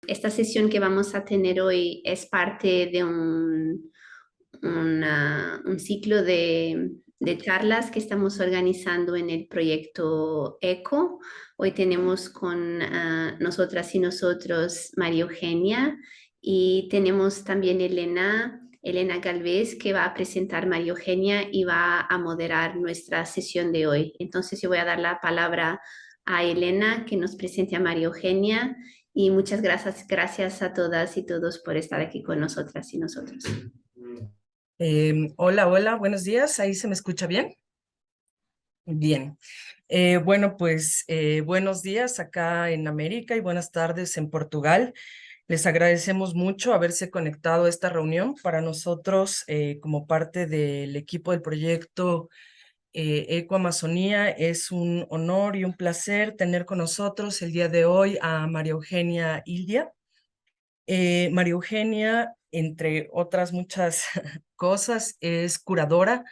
Esta sesión que vamos a tener hoy es parte de un ciclo de charlas que estamos organizando en el proyecto ECO. Hoy tenemos con nosotras y nosotros María Eugenia y tenemos también Elena Galvez, que va a presentar María Eugenia y va a moderar nuestra sesión de hoy. Entonces yo voy a dar la palabra a Elena, que nos presente a María Eugenia, y muchas gracias a todas y todos por estar aquí con nosotras y nosotros. Hola, buenos días. ¿Ahí se me escucha bien? Bien. Bueno, pues buenos días acá en América y buenas tardes en Portugal. Les agradecemos mucho haberse conectado a esta reunión. Para nosotros, como parte del equipo del proyecto Ecoamazonía, es un honor y un placer tener con nosotros el día de hoy a María Eugenia Ildia. María Eugenia, entre otras muchas cosas, es curadora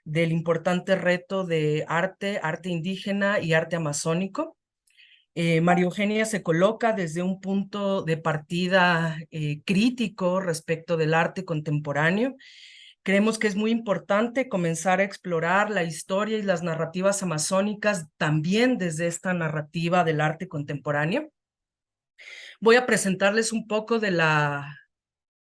del importante reto de arte indígena y arte amazónico. María Eugenia se coloca desde un punto de partida crítico respecto del arte contemporáneo. Creemos que es muy importante comenzar a explorar la historia y las narrativas amazónicas también desde esta narrativa del arte contemporáneo. Voy a presentarles un poco de la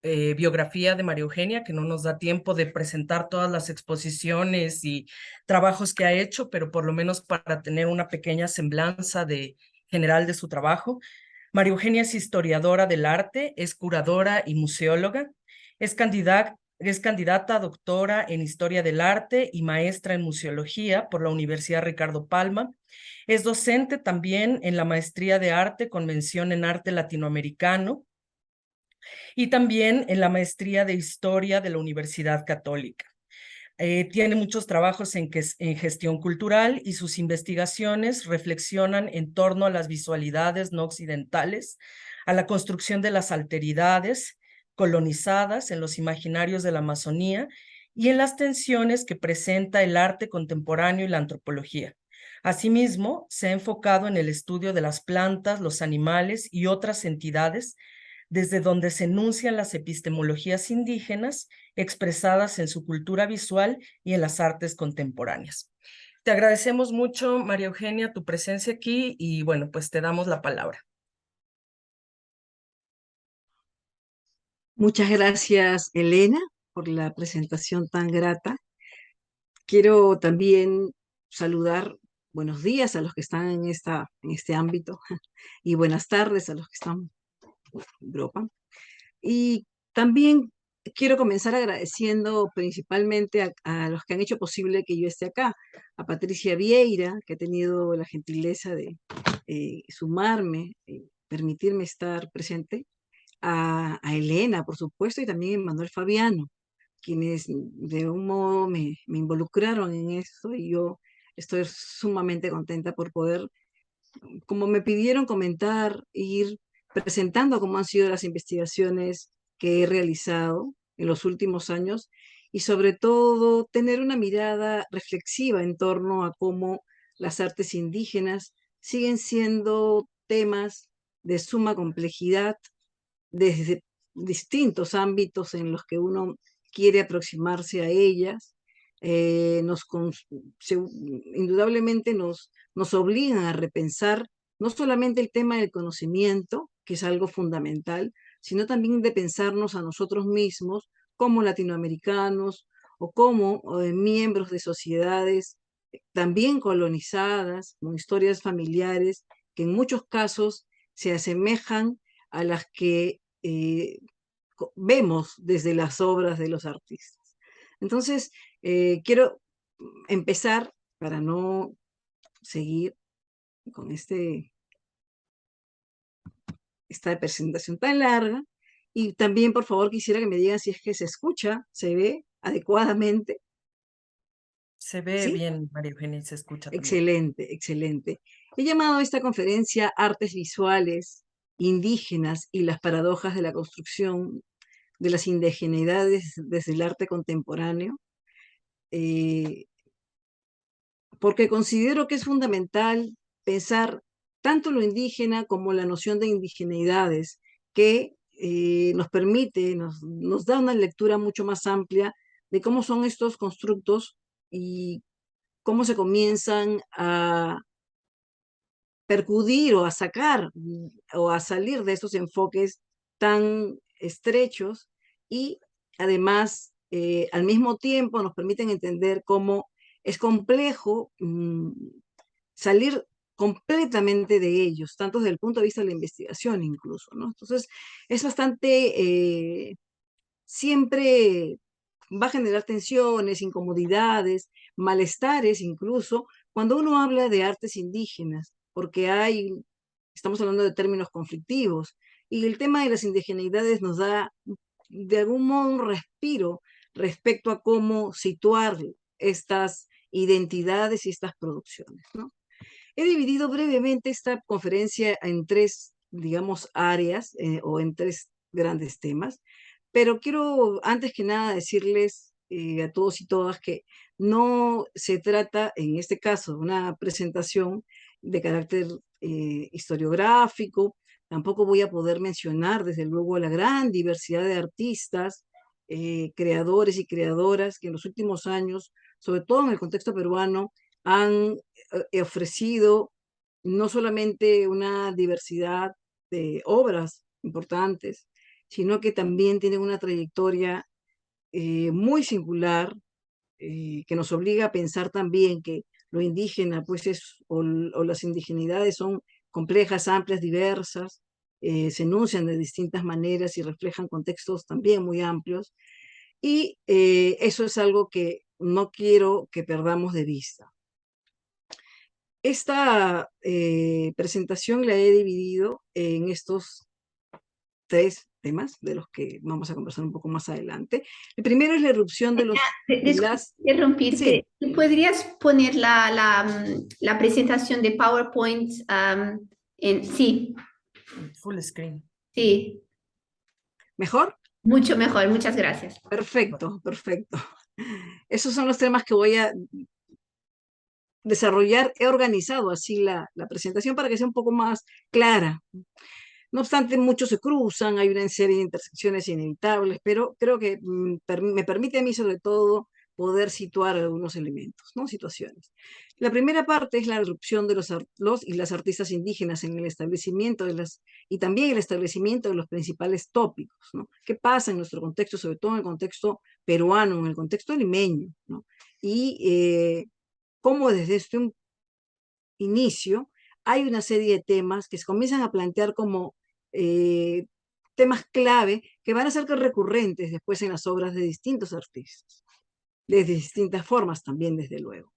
biografía de María Eugenia, que no nos da tiempo de presentar todas las exposiciones y trabajos que ha hecho, pero por lo menos para tener una pequeña semblanza general de su trabajo. María Eugenia es historiadora del arte, es curadora y museóloga, es candidata a doctora en Historia del Arte y maestra en Museología por la Universidad Ricardo Palma. Es docente también en la Maestría de Arte con mención en Arte Latinoamericano y también en la Maestría de Historia de la Universidad Católica. Tiene muchos trabajos en gestión cultural y sus investigaciones reflexionan en torno a las visualidades no occidentales, a la construcción de las alteridades colonizadas en los imaginarios de la Amazonía y en las tensiones que presenta el arte contemporáneo y la antropología. Asimismo, se ha enfocado en el estudio de las plantas, los animales y otras entidades desde donde se enuncian las epistemologías indígenas expresadas en su cultura visual y en las artes contemporáneas. Te agradecemos mucho, María Eugenia, tu presencia aquí y bueno, pues te damos la palabra. Muchas gracias, Elena, por la presentación tan grata. Quiero también saludar, buenos días a los que están en este ámbito y buenas tardes a los que están en Europa. Y también quiero comenzar agradeciendo principalmente a los que han hecho posible que yo esté acá, a Patricia Vieira, que ha tenido la gentileza de sumarme, permitirme estar presente, a Elena, por supuesto, y también a Manuel Fabiano, quienes de un modo me involucraron en esto y yo estoy sumamente contenta por poder, como me pidieron comentar, ir presentando cómo han sido las investigaciones que he realizado en los últimos años y sobre todo tener una mirada reflexiva en torno a cómo las artes indígenas siguen siendo temas de suma complejidad desde distintos ámbitos en los que uno quiere aproximarse a ellas, indudablemente nos obligan a repensar no solamente el tema del conocimiento, que es algo fundamental, sino también de pensarnos a nosotros mismos como latinoamericanos o como miembros de sociedades también colonizadas, con historias familiares que en muchos casos se asemejan a las que vemos desde las obras de los artistas. Entonces, quiero empezar para no seguir con esta presentación tan larga. Y también, por favor, quisiera que me digan si es que se escucha, se ve adecuadamente. Se ve ¿Sí? bien, María Eugenia, y se escucha también. Excelente, excelente. He llamado a esta conferencia Artes Visuales Indígenas y las paradojas de la construcción de las indigeneidades desde el arte contemporáneo, eh, porque considero que es fundamental pensar tanto lo indígena como la noción de indigeneidades que nos permite, nos da una lectura mucho más amplia de cómo son estos constructos y cómo se comienzan a percudir o a sacar o a salir de estos enfoques tan estrechos y además al mismo tiempo nos permiten entender cómo es complejo salir completamente de ellos, tanto desde el punto de vista de la investigación incluso, ¿no? Entonces es bastante, siempre va a generar tensiones, incomodidades, malestares incluso, cuando uno habla de artes indígenas, porque estamos hablando de términos conflictivos, y el tema de las indigeneidades nos da de algún modo un respiro respecto a cómo situar estas identidades y estas producciones, ¿no? He dividido brevemente esta conferencia en tres, digamos, áreas o en tres grandes temas, pero quiero antes que nada decirles a todos y todas que no se trata, en este caso, de una presentación de carácter historiográfico. Tampoco voy a poder mencionar, desde luego, la gran diversidad de artistas, creadores y creadoras que en los últimos años, sobre todo en el contexto peruano, han ofrecido no solamente una diversidad de obras importantes, sino que también tienen una trayectoria muy singular, que nos obliga a pensar también que lo indígena, pues o las indigenidades son complejas, amplias, diversas, se enuncian de distintas maneras y reflejan contextos también muy amplios, y eso es algo que no quiero que perdamos de vista. Esta presentación la he dividido en estos tres temas, de los que vamos a conversar un poco más adelante. El primero es la erupción de los y Disculpe las... interrumpirte. Sí, ¿Tú podrías poner la presentación de PowerPoint sí, Full screen. sí, ¿mejor? mucho mejor. Muchas gracias. Perfecto, perfecto. Esos son los temas que voy a desarrollar. He organizado así la presentación para que sea un poco más clara. No obstante, muchos se cruzan, hay una serie de intersecciones inevitables, pero creo que me permite a mí sobre todo poder situar algunos elementos, ¿no? Situaciones. La primera parte es la erupción de los y las artistas indígenas en el establecimiento y también el establecimiento de los principales tópicos, ¿no? ¿Qué pasa en nuestro contexto, sobre todo en el contexto peruano, en el contexto limeño, ¿no? Y cómo desde este inicio hay una serie de temas que se comienzan a plantear como eh, temas clave que van a ser recurrentes después en las obras de distintos artistas, de distintas formas también, desde luego.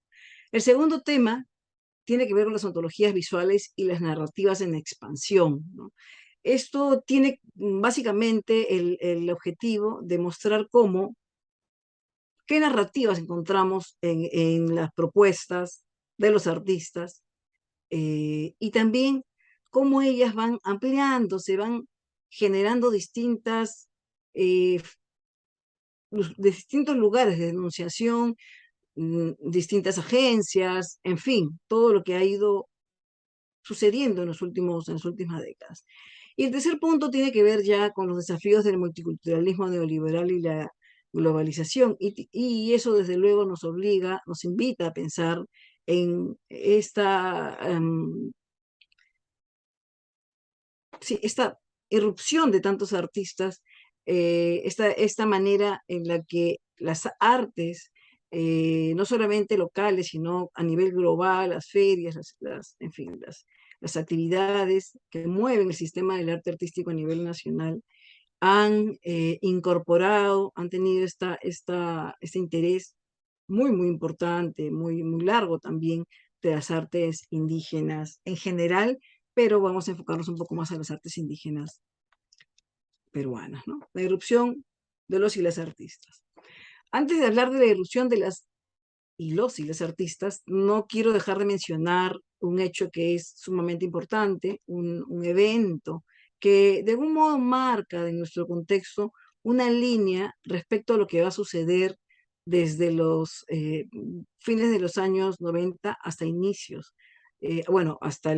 El segundo tema tiene que ver con las ontologías visuales y las narrativas en expansión, ¿no? Esto tiene básicamente el objetivo de mostrar qué narrativas encontramos en las propuestas de los artistas y también cómo ellas van ampliando, se van generando eh, distintos lugares de denunciación, distintas agencias, en fin, todo lo que ha ido sucediendo en las últimas décadas. Y el tercer punto tiene que ver ya con los desafíos del multiculturalismo neoliberal y la globalización. Y eso desde luego nos obliga, nos invita a pensar en esta irrupción de tantos artistas, esta manera en la que las artes, no solamente locales, sino a nivel global, las ferias, en fin, las actividades que mueven el sistema del arte artístico a nivel nacional, han incorporado, han tenido este interés muy, muy importante, muy, muy largo también de las artes indígenas en general, pero vamos a enfocarnos un poco más a las artes indígenas peruanas, ¿no? La irrupción de los y las artistas. Antes de hablar de la irrupción de los y las artistas, no quiero dejar de mencionar un hecho que es sumamente importante, un evento que de algún modo marca en nuestro contexto una línea respecto a lo que va a suceder desde los fines de los años 90 hasta inicios, bueno, hasta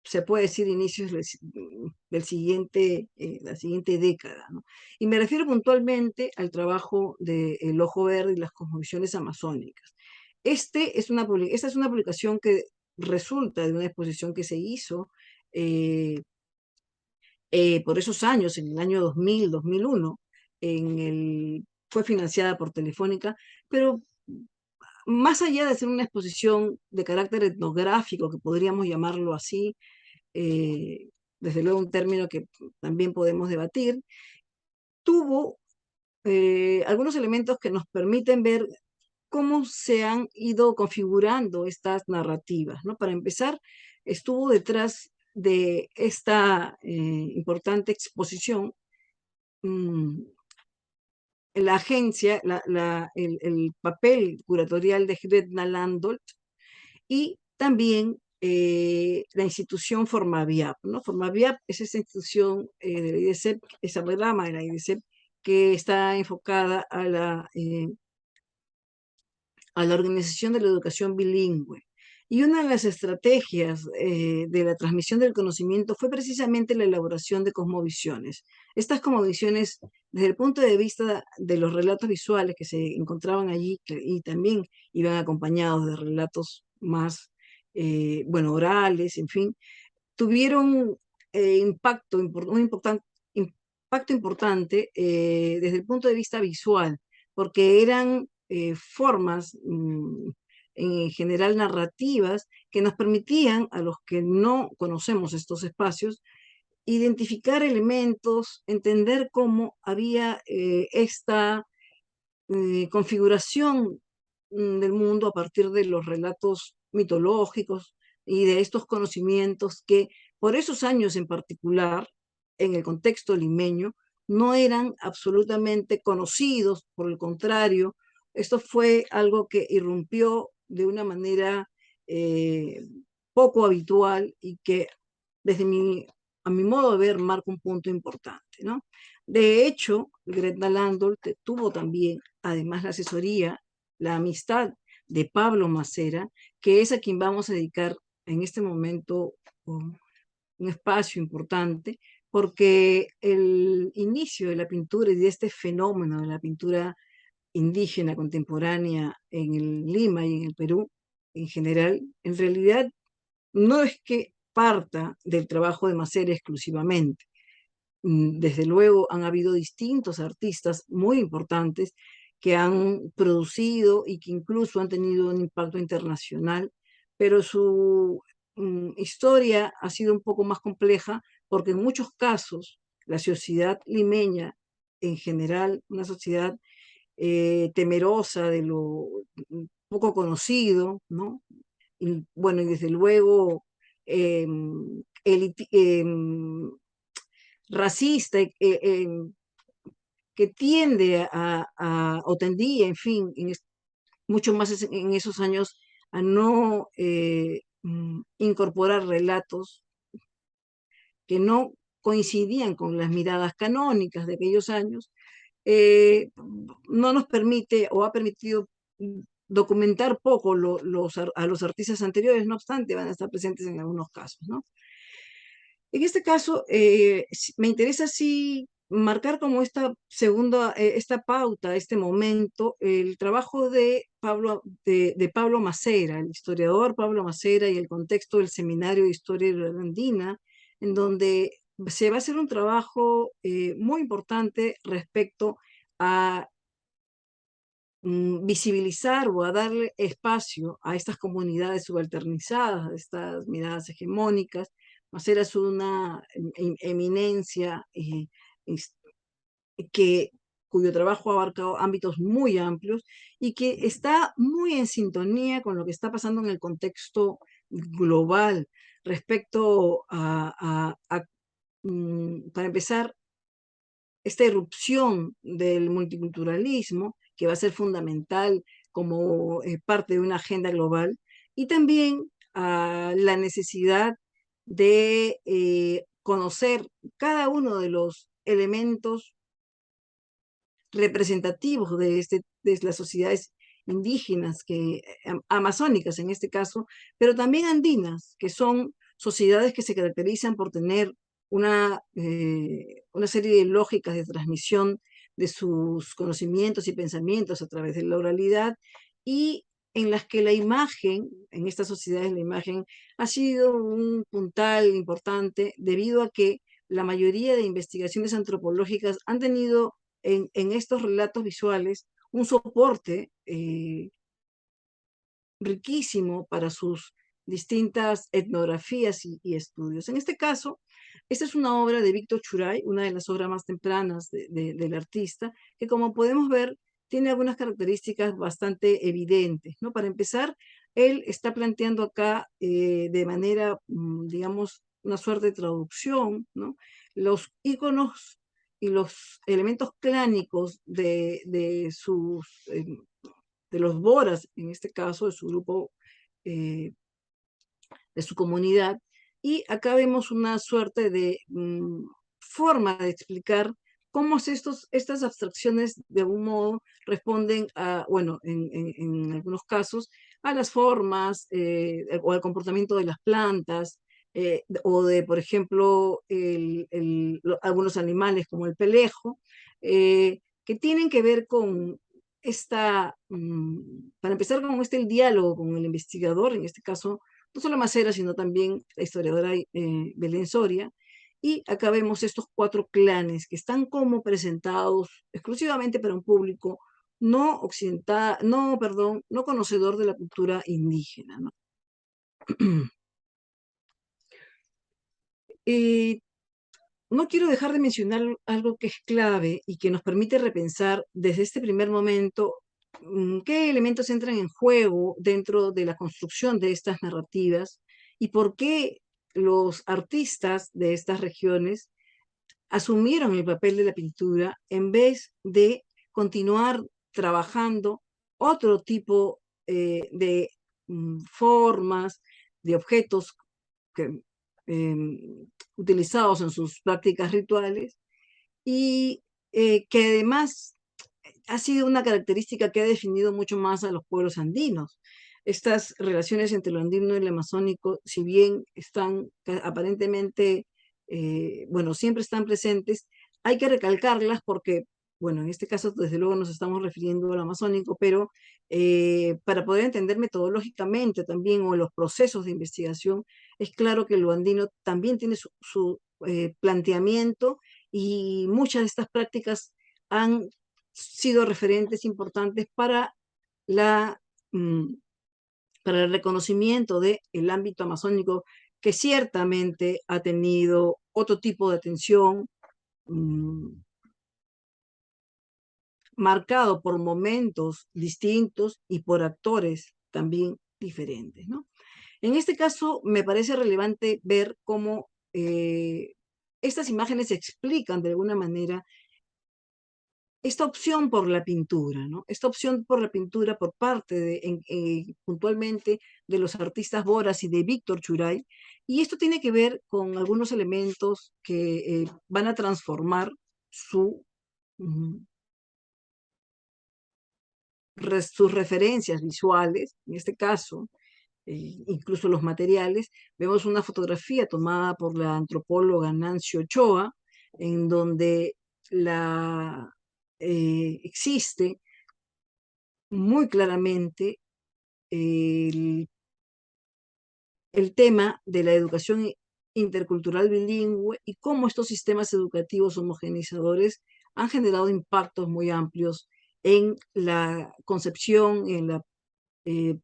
se puede decir inicios del siguiente, la siguiente década, ¿no? Y me refiero puntualmente al trabajo de El Ojo Verde y las cosmovisiones amazónicas. Esta es una publicación que resulta de una exposición que se hizo eh, por esos años, en el año 2000, 2001, fue financiada por Telefónica, pero más allá de ser una exposición de carácter etnográfico, que podríamos llamarlo así, eh, desde luego un término que también podemos debatir, tuvo algunos elementos que nos permiten ver cómo se han ido configurando estas narrativas, ¿no? Para empezar, estuvo detrás de esta importante exposición mm, la agencia, el papel curatorial de Gretna Landolt y también la institución Formaviap, ¿no? Formaviap es esa institución de la IDESEP, esa rama de la IDESEP que está enfocada a la organización de la educación bilingüe. Y una de las estrategias de la transmisión del conocimiento fue precisamente la elaboración de cosmovisiones. Estas cosmovisiones, desde el punto de vista de los relatos visuales que se encontraban allí y también iban acompañados de relatos más, bueno, orales, en fin, tuvieron impacto importante desde el punto de vista visual, porque eran formas, en general narrativas, que nos permitían a los que no conocemos estos espacios, identificar elementos, entender cómo había esta configuración del mundo a partir de los relatos mitológicos y de estos conocimientos que por esos años en particular, en el contexto limeño, no eran absolutamente conocidos, por el contrario, esto fue algo que irrumpió de una manera eh, poco habitual y que a mi modo de ver marca un punto importante, ¿no? De hecho, Gretna Landolt tuvo también, además, la asesoría, la amistad de Pablo Macera, que es a quien vamos a dedicar en este momento un espacio importante, porque el inicio de la pintura y de este fenómeno de la pintura indígena contemporánea en el Lima y en el Perú en general, en realidad no es que parta del trabajo de Macera exclusivamente. Desde luego han habido distintos artistas muy importantes que han producido y que incluso han tenido un impacto internacional, pero su historia ha sido un poco más compleja porque en muchos casos la sociedad limeña en general, una sociedad temerosa de lo poco conocido, ¿no? Y bueno, y desde luego racista, que tiende o tendía, en fin, mucho más en esos años a no incorporar relatos que no coincidían con las miradas canónicas de aquellos años, no nos permite o ha permitido documentar poco a los artistas anteriores, no obstante, van a estar presentes en algunos casos, ¿no? En este caso, me interesa sí marcar como esta segunda, esta pauta, este momento, el trabajo de Pablo Macera, el historiador Pablo Macera y el contexto del Seminario de Historia Andina, en donde se va a hacer un trabajo muy importante respecto a visibilizar o a darle espacio a estas comunidades subalternizadas, a estas miradas hegemónicas. Macera es una eminencia que, cuyo trabajo ha abarcado ámbitos muy amplios y que está muy en sintonía con lo que está pasando en el contexto global respecto para empezar, esta irrupción del multiculturalismo, que va a ser fundamental como parte de una agenda global, y también la necesidad de conocer cada uno de los elementos representativos de las sociedades indígenas, amazónicas en este caso, pero también andinas, que son sociedades que se caracterizan por tener una serie de lógicas de transmisión de sus conocimientos y pensamientos a través de la oralidad, y en las que la imagen, en estas sociedades la imagen ha sido un puntal importante debido a que la mayoría de investigaciones antropológicas han tenido en estos relatos visuales un soporte riquísimo para sus distintas etnografías y estudios. En este caso, esta es una obra de Víctor Churay, una de las obras más tempranas del artista, que como podemos ver, tiene algunas características bastante evidentes, ¿no? Para empezar, él está planteando acá de manera, digamos, una suerte de traducción, ¿no? Los íconos y los elementos clánicos de los boras, en este caso, de su grupo, de su comunidad. Y acá vemos una suerte de forma de explicar cómo estas abstracciones de algún modo responden a, bueno, en algunos casos, a las formas o al comportamiento de las plantas, o de, por ejemplo, algunos animales como el pelejo, que tienen que ver con para empezar, con el diálogo con el investigador, en este caso, no solo Macera, sino también la historiadora Belén Soria. Y acá vemos estos 4 clanes que están como presentados exclusivamente para un público no occidental, no conocedor de la cultura indígena, ¿no? No quiero dejar de mencionar algo que es clave y que nos permite repensar desde este primer momento qué elementos entran en juego dentro de la construcción de estas narrativas y por qué los artistas de estas regiones asumieron el papel de la pintura en vez de continuar trabajando otro tipo de formas, de objetos que, utilizados en sus prácticas rituales, y que además ha sido una característica que ha definido mucho más a los pueblos andinos. Estas relaciones entre lo andino y lo amazónico, si bien están aparentemente, bueno, siempre están presentes, hay que recalcarlas porque, bueno, en este caso desde luego nos estamos refiriendo al amazónico, pero para poder entender metodológicamente también o los procesos de investigación, es claro que lo andino también tiene su planteamiento, y muchas de estas prácticas han sido referentes importantes la, mm, para el reconocimiento del ámbito amazónico, que ciertamente ha tenido otro tipo de atención, marcado por momentos distintos y por actores también diferentes, ¿no? En este caso, me parece relevante ver cómo estas imágenes explican de alguna manera esta opción por la pintura, ¿no? Esta opción por la pintura por parte puntualmente de los artistas Boras y de Víctor Churay, y esto tiene que ver con algunos elementos que van a transformar mm, sus referencias visuales, en este caso, incluso los materiales. Vemos una fotografía tomada por la antropóloga Nancy Ochoa, en donde existe muy claramente el, el tema de la educación intercultural bilingüe y cómo estos sistemas educativos homogeneizadores han generado impactos muy amplios en la concepción eh,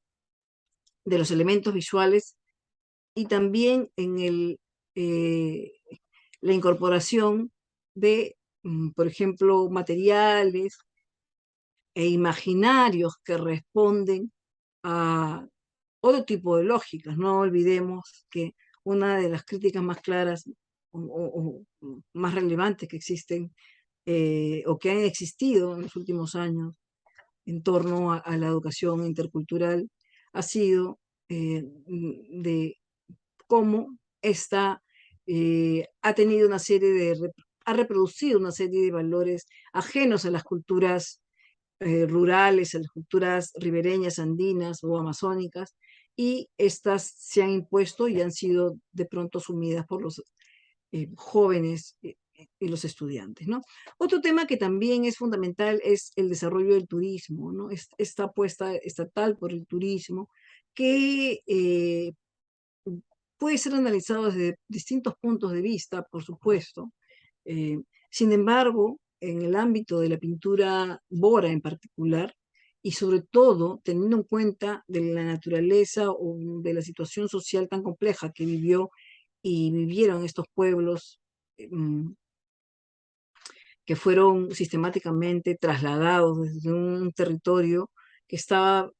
de los elementos visuales, y también en la incorporación de, por ejemplo, materiales e imaginarios que responden a otro tipo de lógicas. No olvidemos que una de las críticas más claras o más relevantes que existen o que han existido en los últimos años en torno a la educación intercultural ha sido de cómo esta ha reproducido una serie de valores ajenos a las culturas rurales, a las culturas ribereñas, andinas o amazónicas, y estas se han impuesto y han sido de pronto asumidas por los jóvenes y los estudiantes, ¿no? Otro tema que también es fundamental es el desarrollo del turismo, ¿no? Esta apuesta estatal por el turismo que puede ser analizado desde distintos puntos de vista, por supuesto. Eh, Sin embargo, en el ámbito de la pintura Bora en particular, y sobre todo teniendo en cuenta de la naturaleza o de la situación social tan compleja que vivió y vivieron estos pueblos que fueron sistemáticamente trasladados desde un territorio que estaba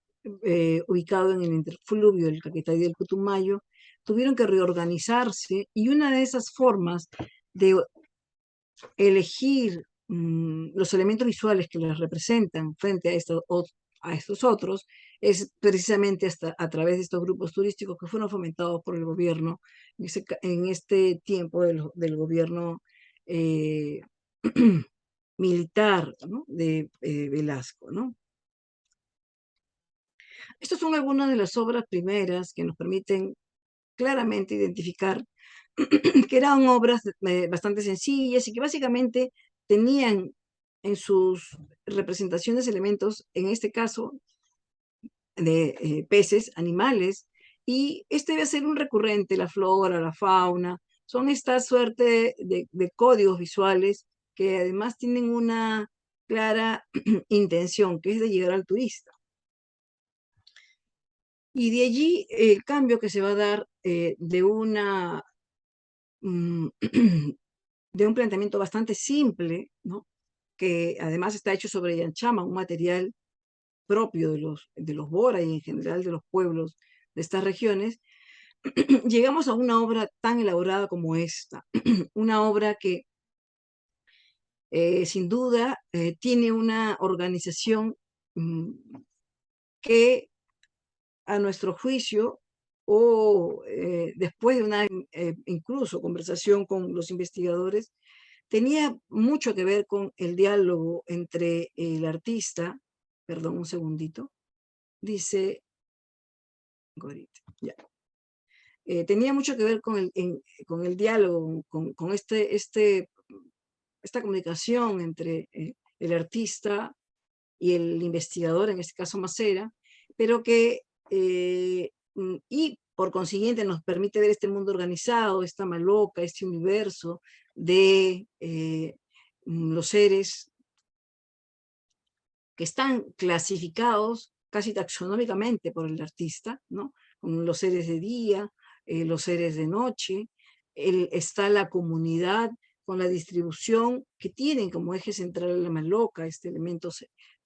ubicado en el interfluvio del Caquetá y del Putumayo, tuvieron que reorganizarse y una de esas formas de elegir los elementos visuales que les representan frente a estos otros es precisamente hasta a través de estos grupos turísticos que fueron fomentados por el gobierno en este tiempo del gobierno eh, militar, ¿no? de Velasco, ¿no? Estas son algunas de las obras primeras que nos permiten claramente identificar que eran obras bastante sencillas y que básicamente tenían en sus representaciones elementos, en este caso, de peces, animales, y este debe ser un recurrente, la flora, la fauna, son esta suerte de códigos visuales que además tienen una clara intención, que es de llegar al turista. Y de allí el cambio que se va a dar de de un planteamiento bastante simple, ¿no? Que además está hecho sobre yanchama, un material propio de los Bora y en general de los pueblos de estas regiones, llegamos a una obra tan elaborada como esta, una obra que sin duda tiene una organización que a nuestro juicio o después de una incluso conversación con los investigadores, tenía mucho que ver con el diálogo entre el artista, perdón un segundito, dice, ya, tenía mucho que ver con el diálogo, con esta comunicación entre el artista y el investigador, en este caso Macera, pero que, y por consiguiente nos permite ver este mundo organizado, esta maloca, este universo de los seres que están clasificados casi taxonómicamente por el artista, ¿no? Como los seres de día, los seres de noche, está la comunidad con la distribución que tienen como eje central la maloca, este elemento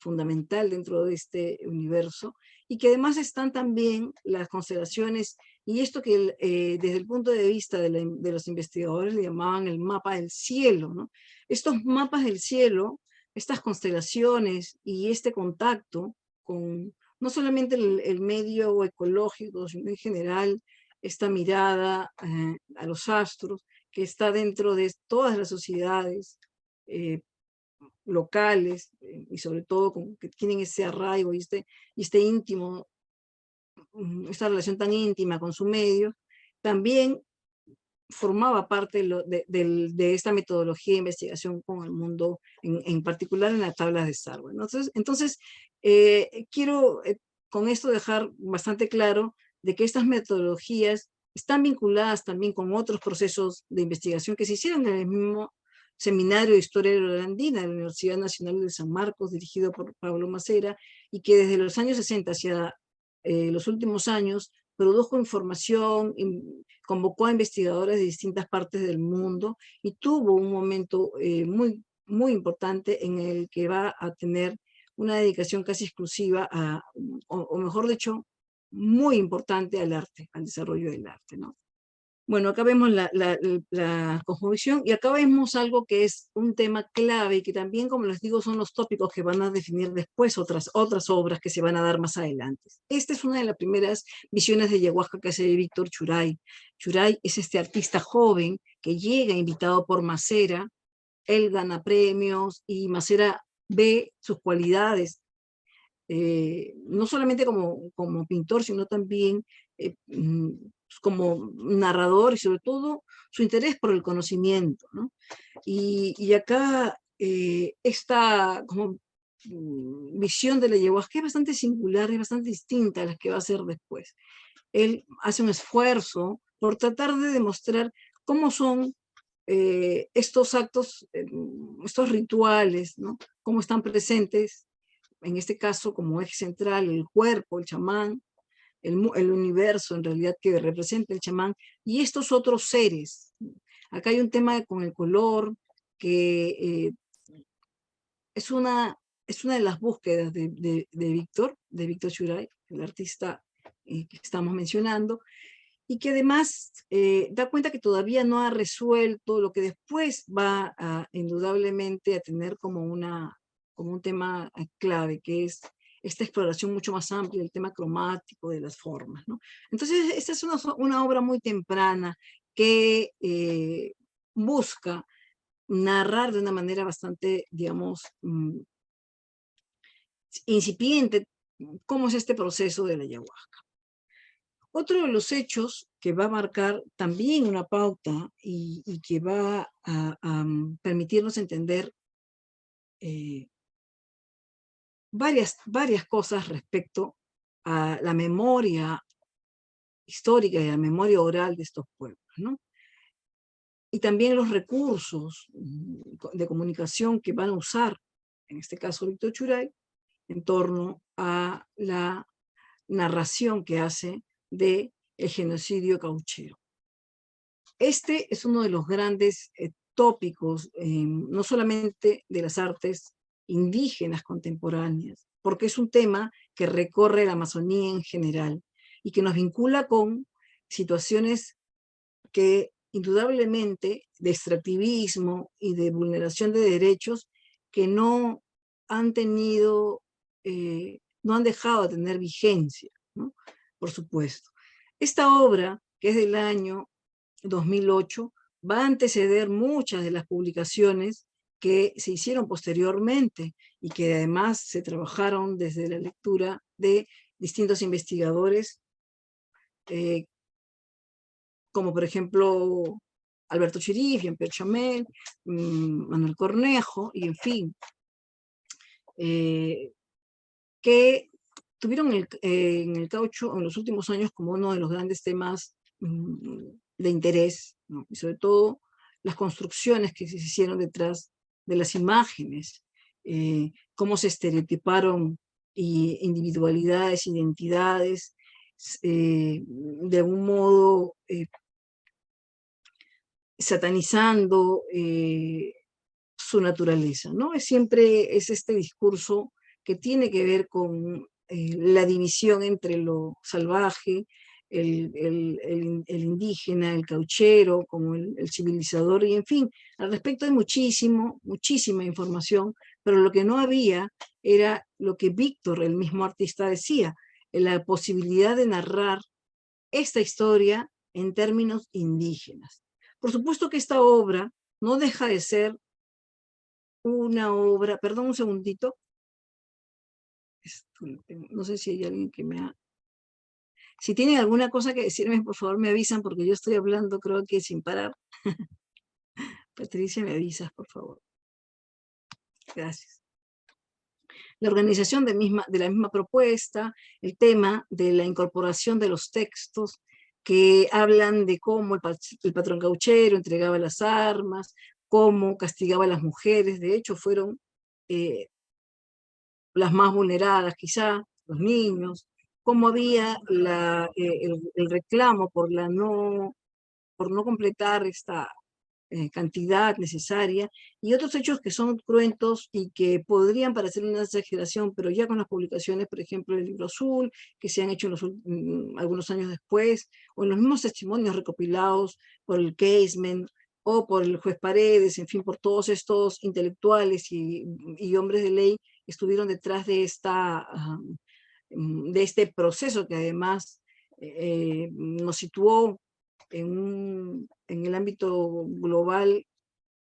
fundamental dentro de este universo, y que además están también las constelaciones, y esto que desde el punto de vista de los investigadores le llamaban el mapa del cielo, ¿no? Estos mapas del cielo, estas constelaciones y este contacto con no solamente el medio ecológico, sino en general esta mirada a los astros que está dentro de todas las sociedades locales y sobre todo que tienen ese arraigo y este íntimo, esta relación tan íntima con su medio, también formaba parte de esta metodología de investigación con el mundo, en particular en las tablas de Sarwell, ¿no? Entonces quiero con esto dejar bastante claro de que estas metodologías están vinculadas también con otros procesos de investigación que se hicieron en el mismo Seminario de Historia Andina de la Universidad Nacional de San Marcos, dirigido por Pablo Macera, y que desde los años 60 hacia los últimos años produjo información, convocó a investigadores de distintas partes del mundo y tuvo un momento muy, muy importante en el que va a tener una dedicación casi exclusiva o mejor dicho, muy importante al arte, al desarrollo del arte, ¿no? Bueno, acá vemos la cosmovisión y acá vemos algo que es un tema clave y que también, como les digo, son los tópicos que van a definir después otras obras que se van a dar más adelante. Esta es una de las primeras visiones de ayahuasca que hace Víctor Churay. Churay es este artista joven que llega invitado por Macera, él gana premios y Macera ve sus cualidades no solamente como pintor, sino también como narrador y sobre todo su interés por el conocimiento, ¿no? Y acá esta como visión de la ayahuasca es bastante singular, es bastante distinta a la que va a hacer después. Él hace un esfuerzo por tratar de demostrar cómo son estos actos, estos rituales, ¿no? Cómo están presentes, en este caso como eje central, el cuerpo, el chamán, el universo en realidad que representa el chamán, y estos otros seres. Acá hay un tema con el color, que es una de las búsquedas de Víctor Churay, el artista que estamos mencionando, y que además da cuenta que todavía no ha resuelto lo que después va indudablemente a tener como un tema clave, que es esta exploración mucho más amplia del tema cromático, de las formas, ¿no? Entonces, esta es una obra muy temprana que busca narrar de una manera bastante, digamos, incipiente cómo es este proceso de la ayahuasca. Otro de los hechos que va a marcar también una pauta y que va a permitirnos entender varias cosas respecto a la memoria histórica y la memoria oral de estos pueblos, ¿no? Y también los recursos de comunicación que van a usar, en este caso Víctor Churay, en torno a la narración que hace de el genocidio cauchero. Este es uno de los grandes tópicos, no solamente de las artes indígenas contemporáneas, porque es un tema que recorre la Amazonía en general y que nos vincula con situaciones que indudablemente de extractivismo y de vulneración de derechos que no han tenido, no han dejado de tener vigencia, ¿no? Por supuesto. Esta obra, que es del año 2008, va a anteceder muchas de las publicaciones que se hicieron posteriormente y que además se trabajaron desde la lectura de distintos investigadores, como por ejemplo Alberto Chirif, Jean-Pierre Chamel, Manuel Cornejo, y en fin, que tuvieron en el caucho en los últimos años como uno de los grandes temas de interés, ¿no? Y sobre todo las construcciones que se hicieron detrás de las imágenes, cómo se estereotiparon individualidades, identidades, de algún modo satanizando su naturaleza, ¿no? Siempre es este discurso que tiene que ver con la división entre lo salvaje, el indígena, el cauchero, como el civilizador, y en fin, al respecto hay muchísima información, pero lo que no había era lo que Víctor, el mismo artista, decía, la posibilidad de narrar esta historia en términos indígenas. Por supuesto que esta obra no deja de ser una obra, perdón un segundito, no sé si hay alguien que me ha... Si tienen alguna cosa que decirme, por favor me avisan, porque yo estoy hablando creo que sin parar. Patricia, me avisas, por favor. Gracias. La organización de la misma propuesta, el tema de la incorporación de los textos que hablan de cómo el patrón cauchero entregaba las armas, cómo castigaba a las mujeres, de hecho fueron las más vulneradas quizá, los niños, cómo había el reclamo por no completar esta cantidad necesaria, y otros hechos que son cruentos y que podrían parecer una exageración, pero ya con las publicaciones, por ejemplo, del Libro Azul, que se han hecho algunos años después, o en los mismos testimonios recopilados por el Casement, o por el juez Paredes, en fin, por todos estos intelectuales y hombres de ley que estuvieron detrás de este proceso que además nos situó en el ámbito global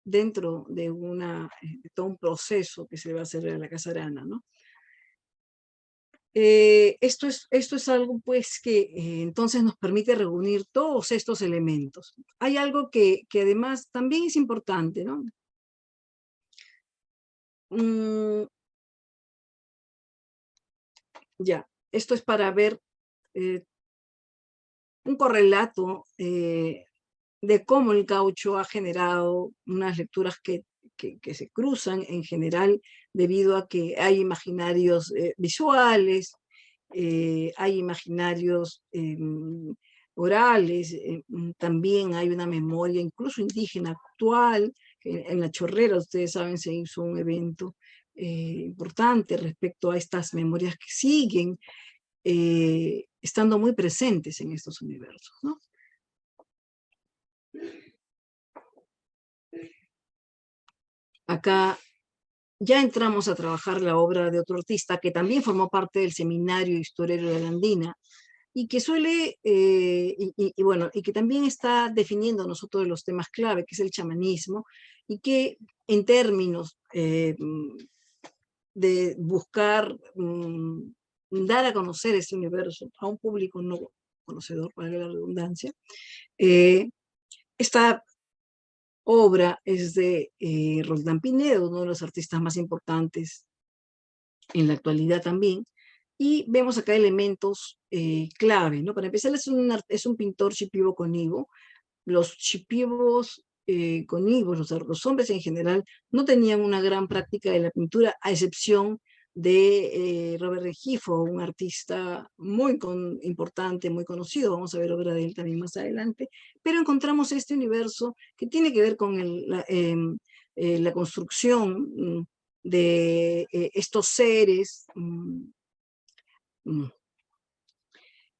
dentro de todo un proceso que se va a hacer en la Casa Arana, ¿no? Esto es algo pues que entonces nos permite reunir todos estos elementos. Hay algo que además también es importante, ¿no? Ya, esto es para ver un correlato de cómo el gaucho ha generado unas lecturas que se cruzan en general debido a que hay imaginarios visuales, hay imaginarios orales, también hay una memoria incluso indígena actual. En La Chorrera, ustedes saben, se hizo un evento importante respecto a estas memorias que siguen estando muy presentes en estos universos, ¿no? Acá ya entramos a trabajar la obra de otro artista que también formó parte del seminario historiero de la Andina y que suele, bueno, y que también está definiendo nosotros los temas clave, que es el chamanismo, y que en términos de buscar dar a conocer este universo a un público no conocedor, para la redundancia, esta obra es de Roldán Pinedo, uno de los artistas más importantes en la actualidad también, y vemos acá elementos clave, ¿no? Para empezar, es un pintor shipibo conibo. Los shipibos conibos, los hombres en general, no tenían una gran práctica de la pintura, a excepción de Robert Rengifo, un artista muy importante, muy conocido. Vamos a ver obra de él también más adelante, pero encontramos este universo que tiene que ver con la construcción de estos seres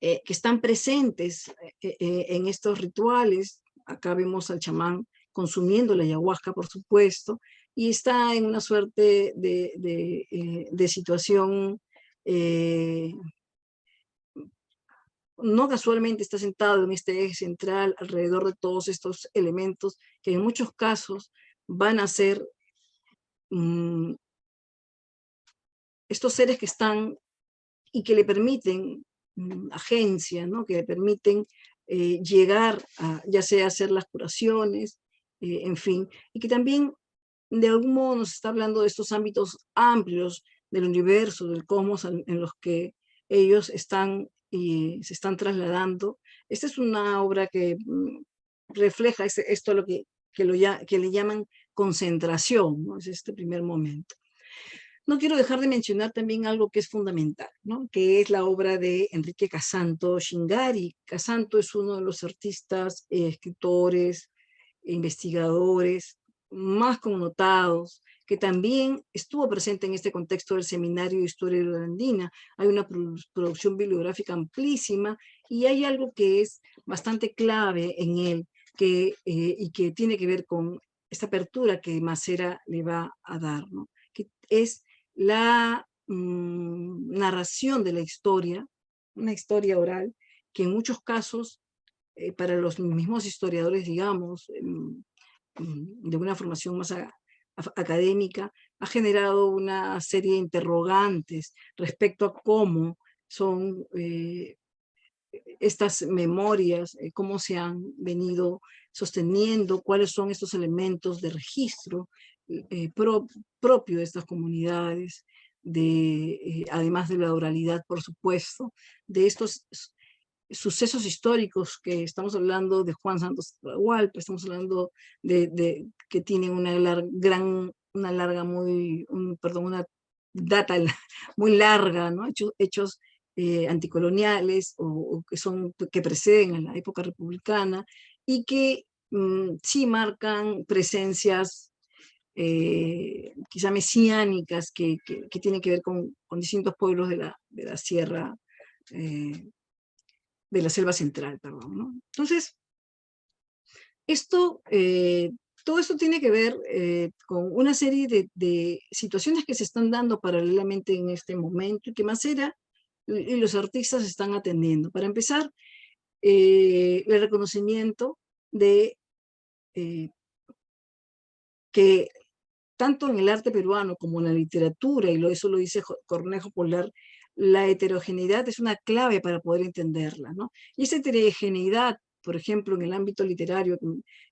que están presentes en estos rituales. Acá vemos al chamán consumiendo la ayahuasca, por supuesto, y está en una suerte de situación, no casualmente está sentado en este eje central alrededor de todos estos elementos que en muchos casos van a ser estos seres que están y que le permiten agencia, ¿no? Que le permiten llegar a, ya sea hacer las curaciones, en fin, y que también de algún modo nos está hablando de estos ámbitos amplios del universo, del cosmos, en los que ellos están y se están trasladando. Esta es una obra que refleja esto lo que le llaman concentración, ¿no? Es este primer momento. No quiero dejar de mencionar también algo que es fundamental, ¿no? Que es la obra de Enrique Casanto Shingari. Casanto es uno de los artistas, escritores, investigadores más connotados, que también estuvo presente en este contexto del Seminario de Historia de la Andina. Hay una producción bibliográfica amplísima y hay algo que es bastante clave en él y que tiene que ver con esta apertura que Macera le va a dar, ¿no? Que es la narración de la historia, una historia oral, que en muchos casos, para los mismos historiadores, digamos, de una formación más académica, ha generado una serie de interrogantes respecto a cómo son estas memorias, cómo se han venido sosteniendo, cuáles son estos elementos de registro propio de estas comunidades, además de la oralidad, por supuesto, de estos sucesos históricos que estamos hablando de Juan Santos Atahualpa, estamos hablando que tienen una data muy larga, ¿no? Hechos anticoloniales o que preceden a la época republicana y que sí marcan presencias quizá mesiánicas que tienen que ver con distintos pueblos de la sierra, de la selva central, perdón, ¿no? Entonces, todo esto tiene que ver con una serie de situaciones que se están dando paralelamente en este momento y que Macera y los artistas están atendiendo. Para empezar, el reconocimiento de que tanto en el arte peruano como en la literatura, y eso lo dice Cornejo Polar, la heterogeneidad es una clave para poder entenderla, ¿no? Y esa heterogeneidad, por ejemplo, en el ámbito literario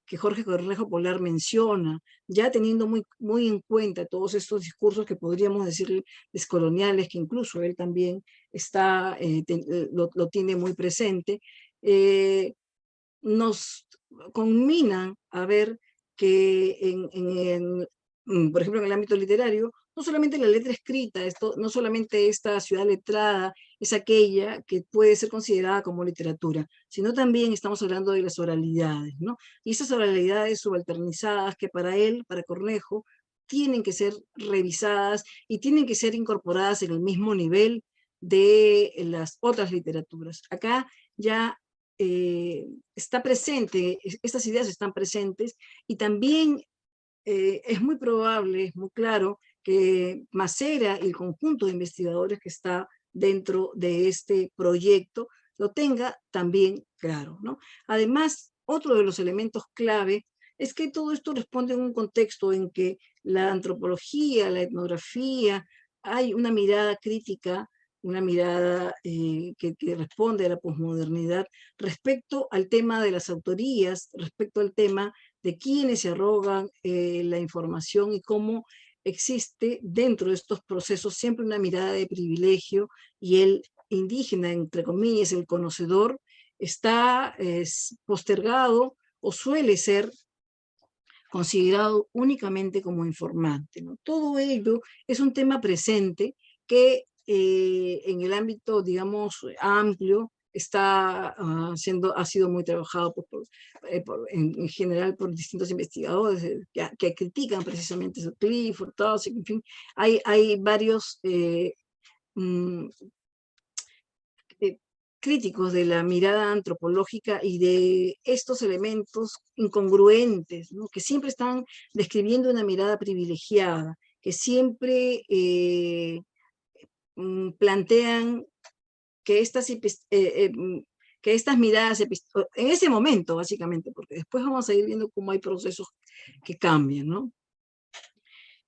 que Jorge Correjo Polar menciona, ya teniendo muy en cuenta todos estos discursos que podríamos decir descoloniales, que incluso él también lo tiene muy presente, nos conminan a ver que por ejemplo, en el ámbito literario, no solamente la letra escrita, no solamente esta ciudad letrada es aquella que puede ser considerada como literatura, sino también estamos hablando de las oralidades, ¿no? Y esas oralidades subalternizadas que para él, para Cornejo, tienen que ser revisadas y tienen que ser incorporadas en el mismo nivel de las otras literaturas. Acá ya está presente, estas ideas están presentes, y también es muy probable, es muy claro, que Macera y el conjunto de investigadores que está dentro de este proyecto lo tenga también claro, ¿no? Además, otro de los elementos clave es que todo esto responde a un contexto en que la antropología, la etnografía, hay una mirada crítica, una mirada que responde a la posmodernidad respecto al tema de las autorías, respecto al tema de quienes se arrogan la información y cómo existe dentro de estos procesos siempre una mirada de privilegio, y el indígena, entre comillas, el conocedor, está postergado o suele ser considerado únicamente como informante, ¿no? Todo ello es un tema presente que en el ámbito, digamos, amplio, ha sido muy trabajado en general por distintos investigadores que critican precisamente eso, Clifford, Taussig, en fin, hay varios críticos de la mirada antropológica y de estos elementos incongruentes, ¿no? Que siempre están describiendo una mirada privilegiada, que siempre plantean que que estas miradas, en ese momento básicamente, porque después vamos a ir viendo cómo hay procesos que cambian, ¿no?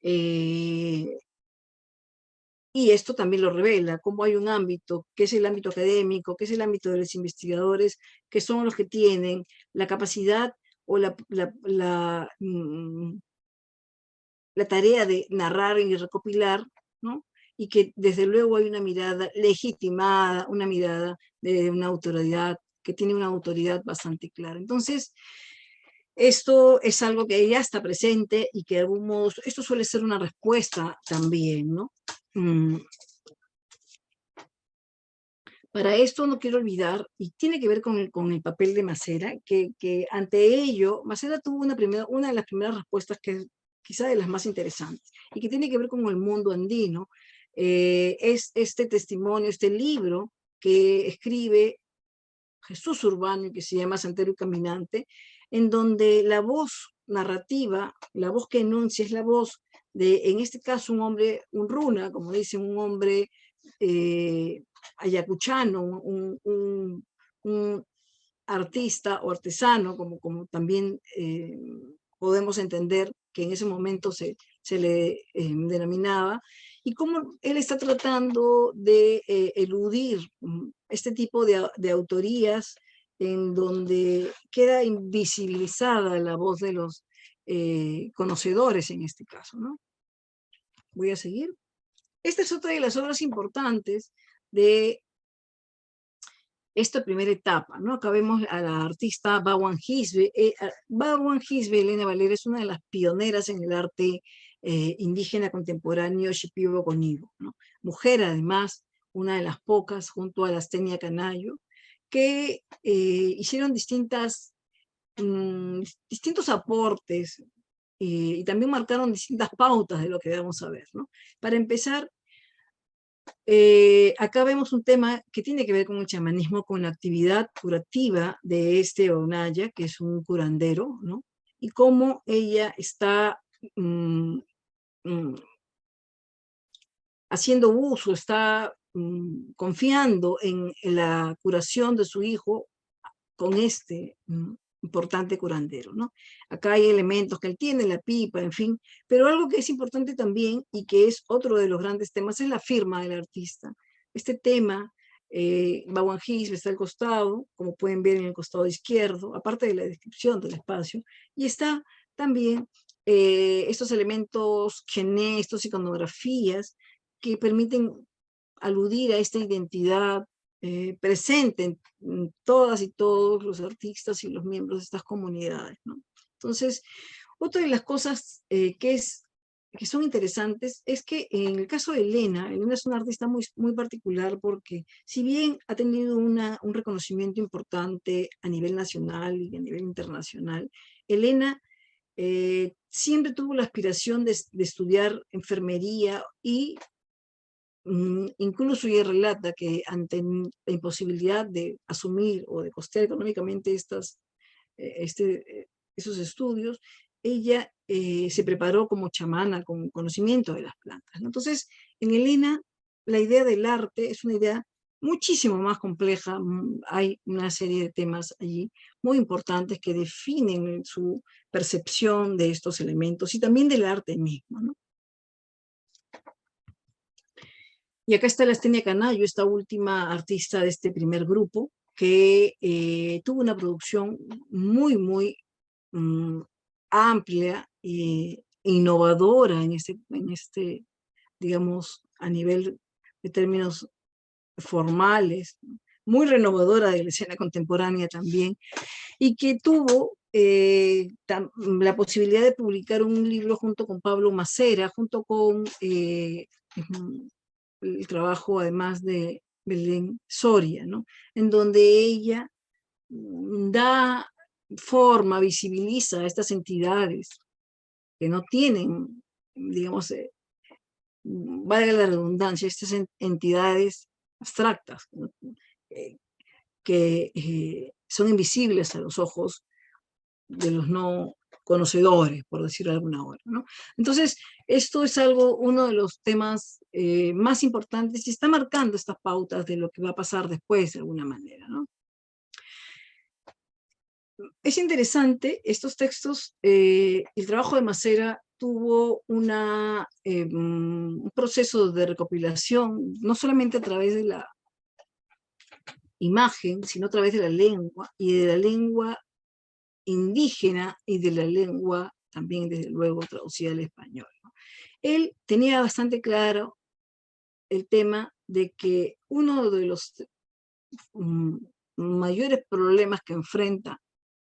Y esto también lo revela, cómo hay un ámbito, que es el ámbito académico, que es el ámbito de los investigadores, que son los que tienen la capacidad o la tarea de narrar y recopilar, ¿no? Y que desde luego hay una mirada legitimada, una mirada de una autoridad, que tiene una autoridad bastante clara. Entonces, esto es algo que ya está presente y que de algún modo, esto suele ser una respuesta también, ¿no? Para esto no quiero olvidar, y tiene que ver con el papel de Macera, que ante ello, Macera tuvo una de las primeras respuestas que es quizá de las más interesantes, y que tiene que ver con el mundo andino, es este testimonio, este libro que escribe Jesús Urbano, que se llama Santero y Caminante, en donde la voz narrativa, la voz que enuncia es la voz de, en este caso, un hombre, un runa, como dicen, un hombre ayacuchano, un artista o artesano, como también podemos entender que en ese momento se le denominaba, y cómo él está tratando de eludir este tipo de autorías en donde queda invisibilizada la voz de los conocedores en este caso, ¿no? Voy a seguir. Esta es otra de las obras importantes de esta primera etapa, ¿no? Acá vemos a la artista Bawan Gisbe. Bawan Gisbe, Elena Valera, es una de las pioneras en el arte indígena contemporáneo shipibo-conibo, ¿no? Mujer, además, una de las pocas, junto a la Astenia Canayo, que hicieron distintos aportes y también marcaron distintas pautas de lo que vamos a ver, ¿no? Para empezar, acá vemos un tema que tiene que ver con el chamanismo, con la actividad curativa de este Onaya, que es un curandero, ¿no? Y cómo ella está haciendo uso, está confiando en la curación de su hijo con este importante curandero, ¿no? Acá hay elementos que él tiene, la pipa, en fin, pero algo que es importante también y que es otro de los grandes temas es la firma del artista. este tema, Bauangismo está al costado, como pueden ver en el costado izquierdo, aparte de la descripción del espacio, y está también estos elementos gené, estas iconografías que permiten aludir a esta identidad presente en todas y todos los artistas y los miembros de estas comunidades, ¿no? Entonces, otra de las cosas que son interesantes es que en el caso de Elena es una artista muy particular porque si bien ha tenido un reconocimiento importante a nivel nacional y a nivel internacional, Elena siempre tuvo la aspiración de estudiar enfermería y incluso ella relata que ante la imposibilidad de asumir o de costear económicamente esos estudios, ella se preparó como chamana con conocimiento de las plantas, ¿no? Entonces, en Elena, la idea del arte es una idea muchísimo más compleja. Hay una serie de temas allí muy importantes que definen su percepción de estos elementos y también del arte mismo, ¿no? Y acá está la Lastenia Canayo, esta última artista de este primer grupo, que tuvo una producción muy amplia e innovadora en digamos, a nivel de términos formales, muy renovadora de la escena contemporánea también, y que tuvo la posibilidad de publicar un libro junto con Pablo Macera, junto con el trabajo además de Belén Soria, ¿no? En donde ella da forma, visibiliza a estas entidades que no tienen, digamos, valga la redundancia, estas entidades abstractas, ¿no? que son invisibles a los ojos de los no conocedores, por decirlo de alguna hora, ¿no? Entonces, esto es uno de los temas más importantes y está marcando estas pautas de lo que va a pasar después, de alguna manera, ¿no? Es interesante, estos textos, el trabajo de Macera tuvo un proceso de recopilación, no solamente a través de la imagen, sino a través de la lengua, y de la lengua indígena y de la lengua también, desde luego, traducida al español, ¿no? Él tenía bastante claro el tema de que uno de los mayores problemas que enfrenta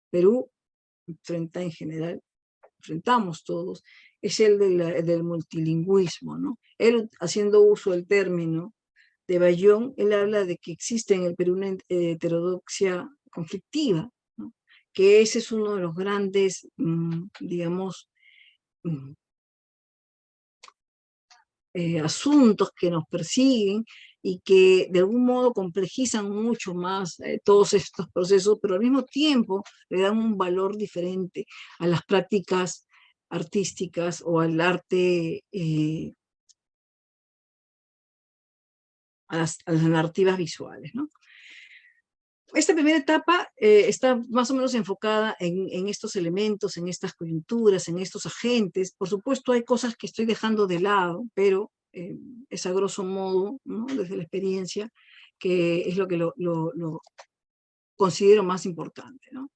Perú, enfrenta en general, enfrentamos todos, es el del multilingüismo, ¿no? Él, haciendo uso del término de Bayón, él habla de que existe en el Perú una heterodoxia conflictiva, ¿no? Que ese es uno de los grandes, digamos, asuntos que nos persiguen y que de algún modo complejizan mucho más todos estos procesos, pero al mismo tiempo le dan un valor diferente a las prácticas artísticas o al arte, a las narrativas visuales, ¿no? Esta primera etapa está más o menos enfocada en estos elementos, en estas coyunturas, en estos agentes. Por supuesto, hay cosas que estoy dejando de lado, pero es a grosso modo, ¿no? Desde la experiencia, que es lo que lo considero más importante, ¿no?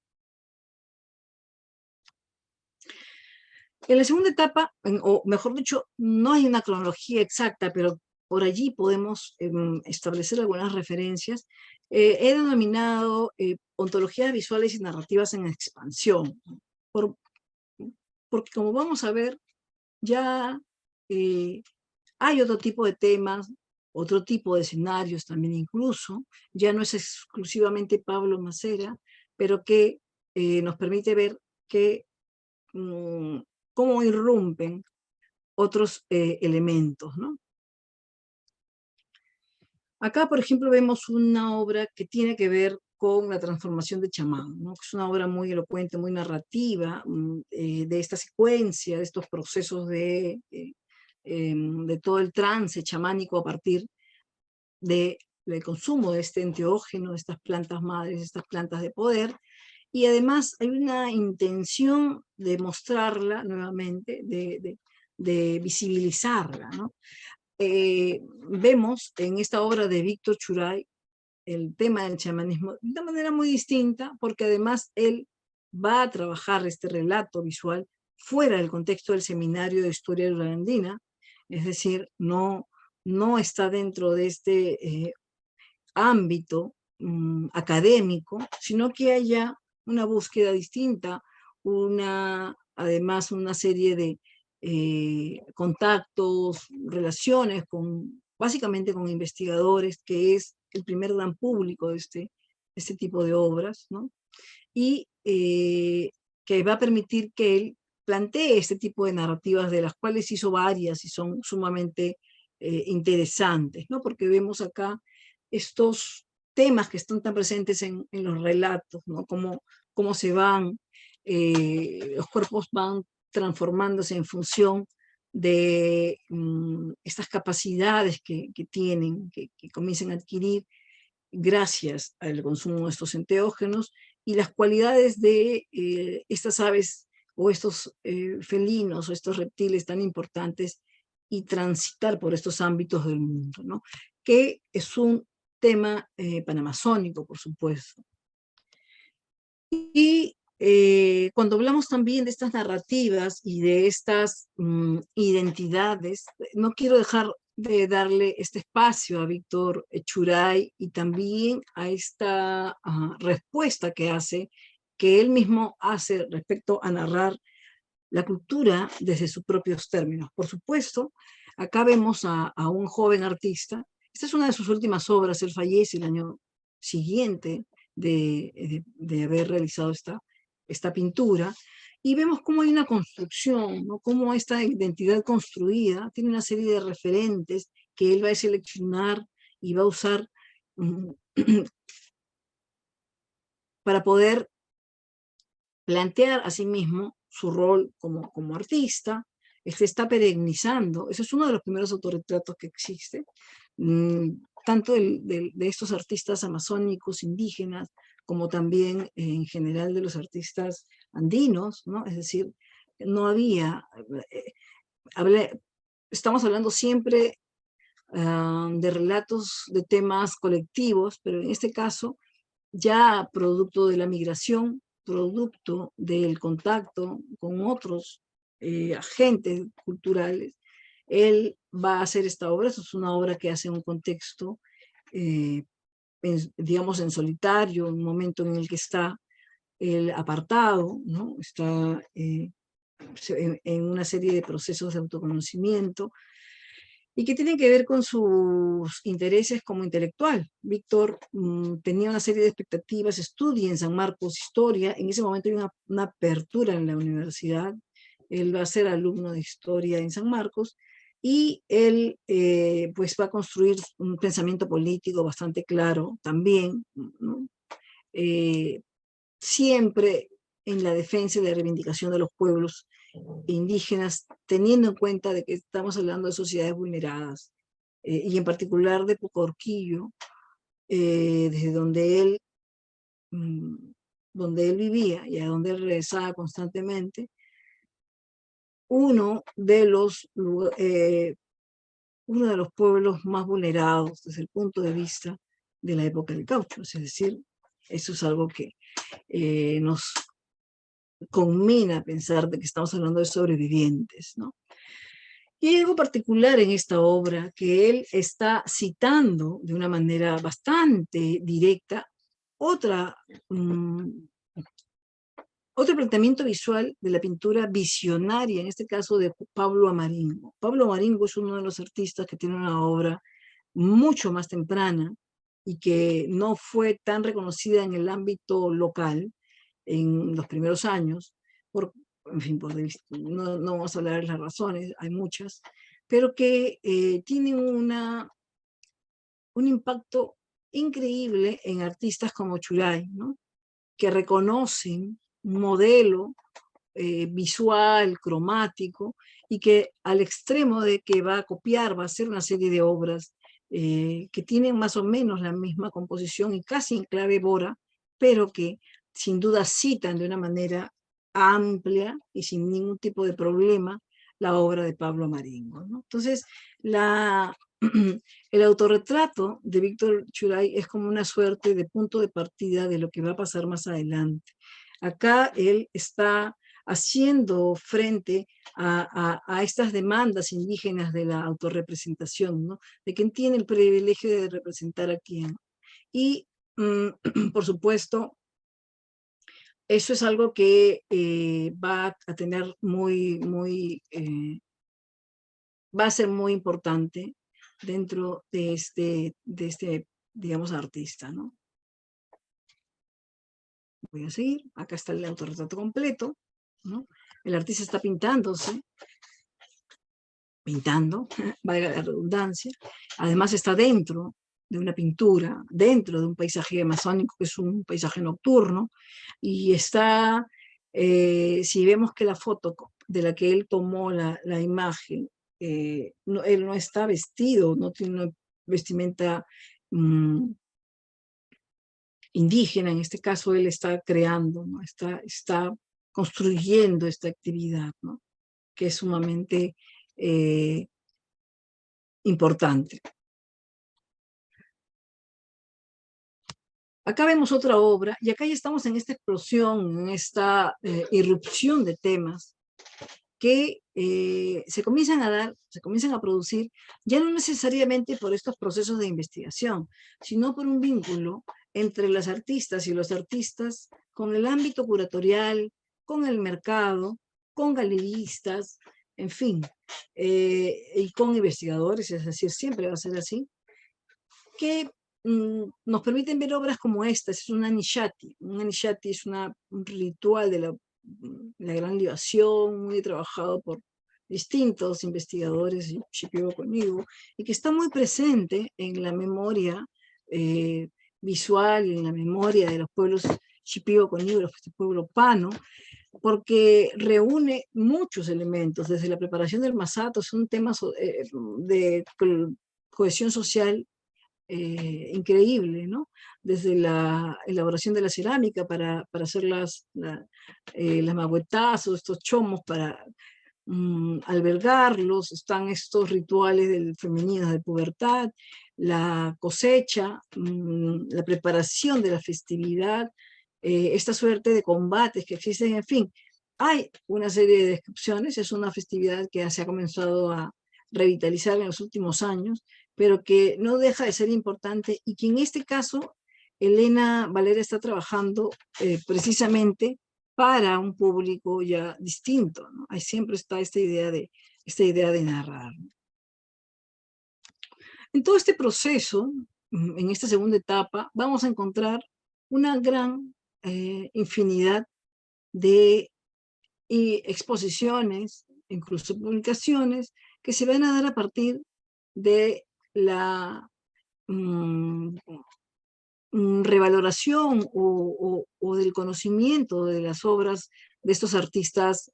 En la segunda etapa, o mejor dicho, no hay una cronología exacta, pero por allí podemos establecer algunas referencias. He denominado ontologías visuales y narrativas en expansión, porque como vamos a ver, ya hay otro tipo de temas, otro tipo de escenarios también incluso, ya no es exclusivamente Pablo Macera, pero que nos permite ver que cómo irrumpen otros elementos, ¿no? Acá, por ejemplo, vemos una obra que tiene que ver con la transformación de chamán, ¿no? Es una obra muy elocuente, muy narrativa, de esta secuencia, de estos procesos de todo el trance chamánico a partir del consumo de este enteógeno, de estas plantas madres, de estas plantas de poder, y además hay una intención de mostrarla nuevamente, de visibilizarla, ¿no? vemos en esta obra de Víctor Churay el tema del chamanismo de una manera muy distinta, porque además él va a trabajar este relato visual fuera del contexto del seminario de historia rural andina, es decir, no está dentro de este ámbito académico, sino que haya una búsqueda distinta, además una serie de contactos, relaciones básicamente con investigadores, que es el primer gran público de este tipo de obras, ¿no? Y que va a permitir que él plantee este tipo de narrativas, de las cuales hizo varias y son sumamente interesantes, ¿no? Porque vemos acá estos temas que están tan presentes en los relatos, ¿no? Cómo se van, los cuerpos van transformándose en función de estas capacidades que tienen, que comienzan a adquirir gracias al consumo de estos enteógenos, y las cualidades de estas aves o estos felinos o estos reptiles tan importantes, y transitar por estos ámbitos del mundo, ¿no? Que es un tema panamazónico, por supuesto. Y cuando hablamos también de estas narrativas y de estas identidades, no quiero dejar de darle este espacio a Víctor Churay y también a esta respuesta que él mismo hace respecto a narrar la cultura desde sus propios términos. Por supuesto, acá vemos a un joven artista. Esta es una de sus últimas obras. Él fallece el año siguiente de haber realizado esta pintura, y vemos cómo hay una construcción, ¿no? Cómo esta identidad construida tiene una serie de referentes que él va a seleccionar y va a usar para poder plantear a sí mismo su rol como artista. Se está perenizando. Ese es uno de los primeros autorretratos que existe, tanto de estos artistas amazónicos, indígenas, como también en general de los artistas andinos, ¿no? Es decir, no había, estamos hablando siempre de relatos de temas colectivos, pero en este caso, ya producto de la migración, producto del contacto con otros agentes culturales, él va a hacer esta obra. Esto es una obra que hace un contexto, digamos, en solitario, un momento en el que está el apartado, ¿no? Está en una serie de procesos de autoconocimiento, y que tienen que ver con sus intereses como intelectual. Víctor tenía una serie de expectativas, estudia en San Marcos Historia. En ese momento hay una apertura en la universidad. Él va a ser alumno de Historia en San Marcos, y él pues va a construir un pensamiento político bastante claro también, ¿no? Siempre en la defensa y la reivindicación de los pueblos indígenas, teniendo en cuenta de que estamos hablando de sociedades vulneradas, y en particular de Pucallpa, desde donde él vivía y a donde él regresaba constantemente, uno de los pueblos más vulnerados desde el punto de vista de la época del caucho. Es decir, eso es algo que nos conmina pensar de que estamos hablando de sobrevivientes, ¿no? Y hay algo particular en esta obra, que él está citando de una manera bastante directa otro planteamiento visual de la pintura visionaria, en este caso de Pablo Amaringo. Pablo Amaringo es uno de los artistas que tiene una obra mucho más temprana y que no fue tan reconocida en el ámbito local en los primeros años, en fin, no vamos a hablar de las razones, hay muchas, pero que tienen un impacto increíble en artistas como Churay, ¿no? Que reconocen un modelo visual, cromático, y que al extremo de que va a copiar, va a hacer una serie de obras que tienen más o menos la misma composición y casi en clave Bora, pero que sin duda citan de una manera amplia y sin ningún tipo de problema la obra de Pablo Marengo, ¿no? Entonces, el autorretrato de Víctor Churay es como una suerte de punto de partida de lo que va a pasar más adelante. Acá él está haciendo frente a estas demandas indígenas de la autorrepresentación, ¿no? De quien tiene el privilegio de representar a quién. Y, por supuesto, eso es algo que va a tener va a ser muy importante dentro de este, digamos, artista, ¿no? Voy a seguir. Acá está el autorretrato completo, ¿no? El artista está pintando, valga la redundancia. Además está dentro de una pintura, dentro de un paisaje amazónico que es un paisaje nocturno, y está, si vemos que la foto de la que él tomó la imagen, él no está vestido, no tiene una vestimenta indígena, en este caso él está creando, ¿no? Está construyendo esta actividad, ¿no? Que es sumamente importante. Acá vemos otra obra, y acá ya estamos en esta explosión, en esta irrupción de temas que se comienzan a producir, ya no necesariamente por estos procesos de investigación, sino por un vínculo entre las artistas y los artistas con el ámbito curatorial, con el mercado, con galeristas, en fin, y con investigadores, es decir, siempre va a ser así, que nos permiten ver obras como esta. Es una nishati. Una nishati es un ritual de la gran libación, muy trabajado por distintos investigadores, y Shipibo conmigo, y que está muy presente en la memoria visual y en la memoria de los pueblos Shipibo conmigo, el pueblo Pano, porque reúne muchos elementos, desde la preparación del masato, son temas de cohesión social increíble, ¿no? Desde la elaboración de la cerámica para hacer las mahuetazos, estos chomos para albergarlos, están estos rituales femeninos de pubertad, la cosecha, la preparación de la festividad, esta suerte de combates que existen, en fin. Hay una serie de descripciones, es una festividad que se ha comenzado a revitalizar en los últimos años, pero que no deja de ser importante, y que en este caso Elena Valera está trabajando precisamente para un público ya distinto, ¿no? Ahí siempre está esta idea de narrar. En todo este proceso, en esta segunda etapa, vamos a encontrar una gran infinidad de exposiciones, incluso publicaciones, que se van a dar a partir de la revaloración o del conocimiento de las obras de estos artistas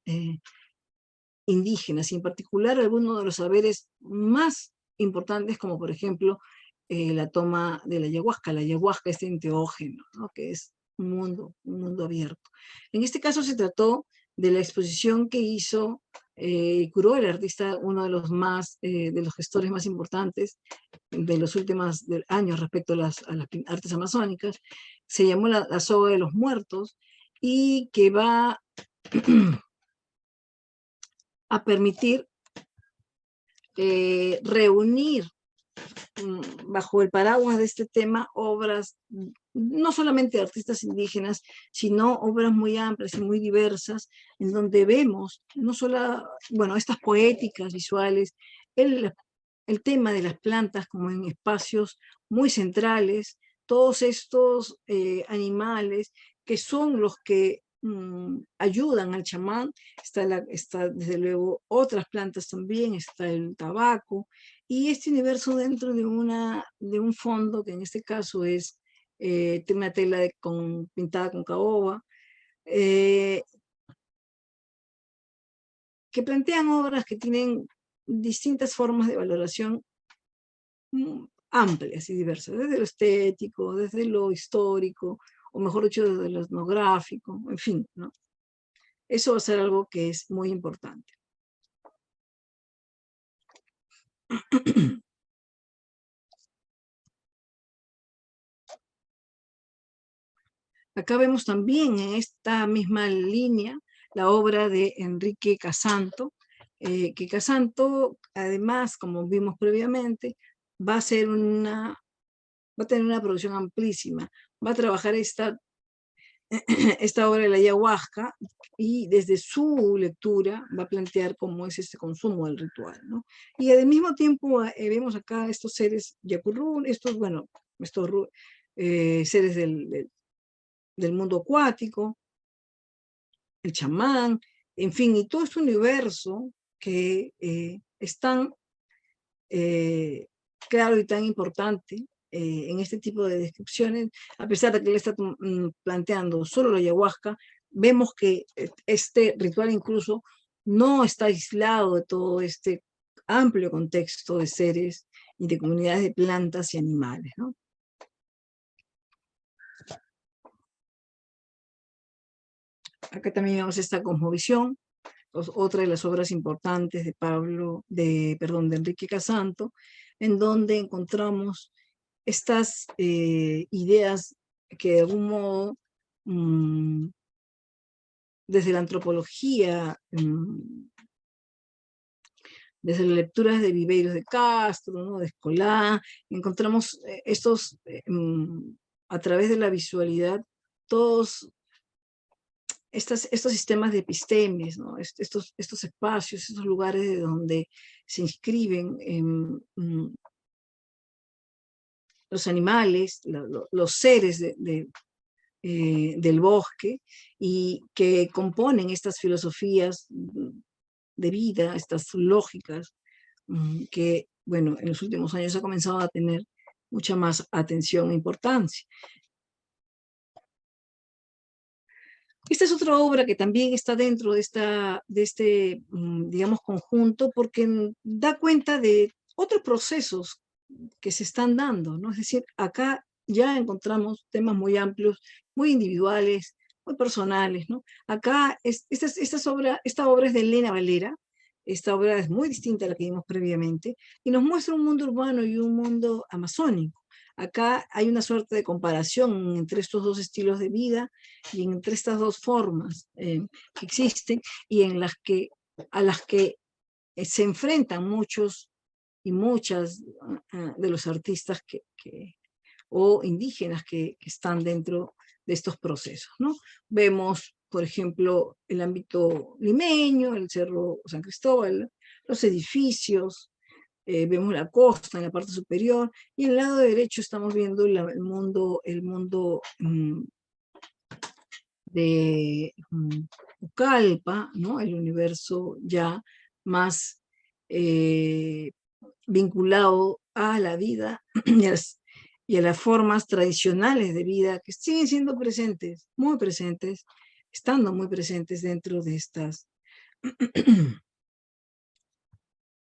indígenas, y en particular algunos de los saberes más importantes, como por ejemplo la toma de la ayahuasca. La ayahuasca es enteógeno, ¿no? Que es un mundo abierto. En este caso se trató de la exposición que hizo curó el artista, uno de los de los gestores más importantes de los últimos años respecto a las artes amazónicas. Se llamó la soga de los muertos, y que va a permitir reunir bajo el paraguas de este tema obras no solamente de artistas indígenas, sino obras muy amplias y muy diversas, en donde vemos no solo, bueno, estas poéticas visuales, el tema de las plantas como en espacios muy centrales, todos estos animales que son los que ayudan al chamán. Está desde luego otras plantas también, está el tabaco, y este universo dentro de un fondo que en este caso es una tela pintada con caoba, que plantean obras que tienen distintas formas de valoración amplias y diversas, desde lo estético, desde lo histórico, o mejor dicho, desde lo etnográfico, en fin, ¿no? Eso va a ser algo que es muy importante. Acá vemos también en esta misma línea la obra de Enrique Casanto, que Casanto, además, como vimos previamente, va a tener una producción amplísima, va a trabajar esta obra de la ayahuasca y desde su lectura va a plantear cómo es este consumo del ritual, ¿no? Y al mismo tiempo vemos acá estos seres yacurú, estos seres del mundo acuático, el chamán, en fin, y todo este universo que es tan claro y tan importante en este tipo de descripciones, a pesar de que él está planteando solo la ayahuasca, vemos que este ritual incluso no está aislado de todo este amplio contexto de seres y de comunidades de plantas y animales, ¿no? Acá también vemos esta cosmovisión, otra de las obras importantes de Enrique Casanto, en donde encontramos estas ideas que de algún modo, desde la antropología, desde las lecturas de Viveiros de Castro, ¿no?, de Escolá, encontramos a través de la visualidad, todos estos sistemas de epistemes, ¿no?, estos espacios, estos lugares de donde se inscriben los animales, los seres del bosque, y que componen estas filosofías de vida, estas lógicas, que, bueno, en los últimos años ha comenzado a tener mucha más atención e importancia. Esta es otra obra que también está dentro de este, digamos, conjunto, porque da cuenta de otros procesos que se están dando, ¿no? Es decir, acá ya encontramos temas muy amplios, muy individuales, muy personales, ¿no? Acá, esta obra es de Elena Valera. Esta obra es muy distinta a la que vimos previamente, y nos muestra un mundo urbano y un mundo amazónico. Acá hay una suerte de comparación entre estos dos estilos de vida y entre estas dos formas que existen, y a las que se enfrentan muchos y muchas de los artistas o indígenas que están dentro de estos procesos, ¿no? Vemos, por ejemplo, el ámbito limeño, el Cerro San Cristóbal, los edificios, vemos la costa en la parte superior, y en el lado derecho estamos viendo el mundo de Pucallpa, ¿no?, el universo ya más vinculado a la vida y a las formas tradicionales de vida que siguen siendo presentes, muy presentes, estando muy presentes dentro de estas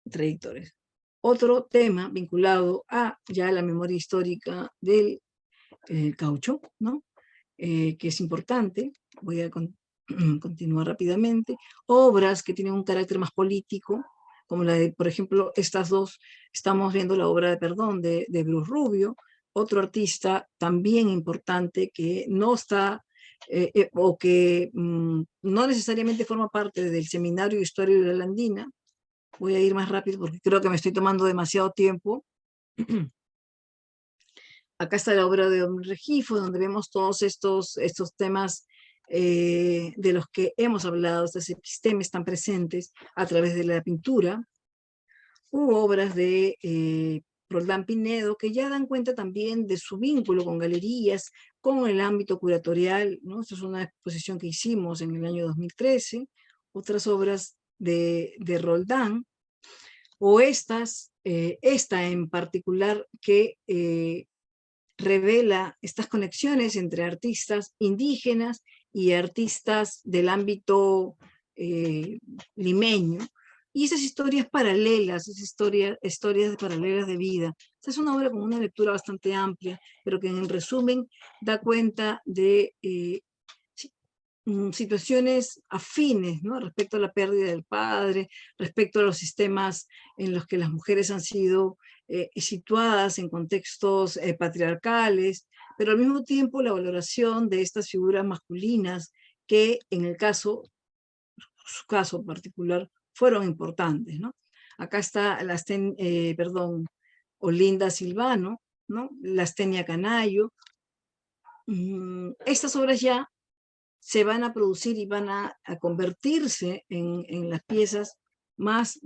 trayectorias. Otro tema vinculado a ya la memoria histórica del caucho, ¿no?, que es importante. Voy a continuar rápidamente. Obras que tienen un carácter más político, como la de, por ejemplo, estas dos. Estamos viendo la obra de Perdón de Bruce Rubio, otro artista también importante que no está o que no necesariamente forma parte del Seminario de Historia de la Andina. Voy a ir más rápido porque creo que me estoy tomando demasiado tiempo. Acá está la obra de Don Regifo, donde vemos todos estos temas de los que hemos hablado, estos epistemes tan presentes a través de la pintura. Hubo obras de Roldán Pinedo que ya dan cuenta también de su vínculo con galerías, con el ámbito curatorial, ¿no? Esta es una exposición que hicimos en el año 2013. Otras obras de Roldán, o esta en particular, que revela estas conexiones entre artistas indígenas y artistas del ámbito limeño, y esas historias paralelas, esas historias paralelas de vida. Esta es una obra con una lectura bastante amplia, pero que en resumen da cuenta de situaciones afines, ¿no? Respecto a la pérdida del padre, respecto a los sistemas en los que las mujeres han sido situadas en contextos patriarcales, pero al mismo tiempo la valoración de estas figuras masculinas que en el caso, su caso particular, fueron importantes, ¿no? Acá está Olinda Silvano, ¿no? Lastenia Canayo. Estas obras ya se van a producir y van a convertirse en las piezas más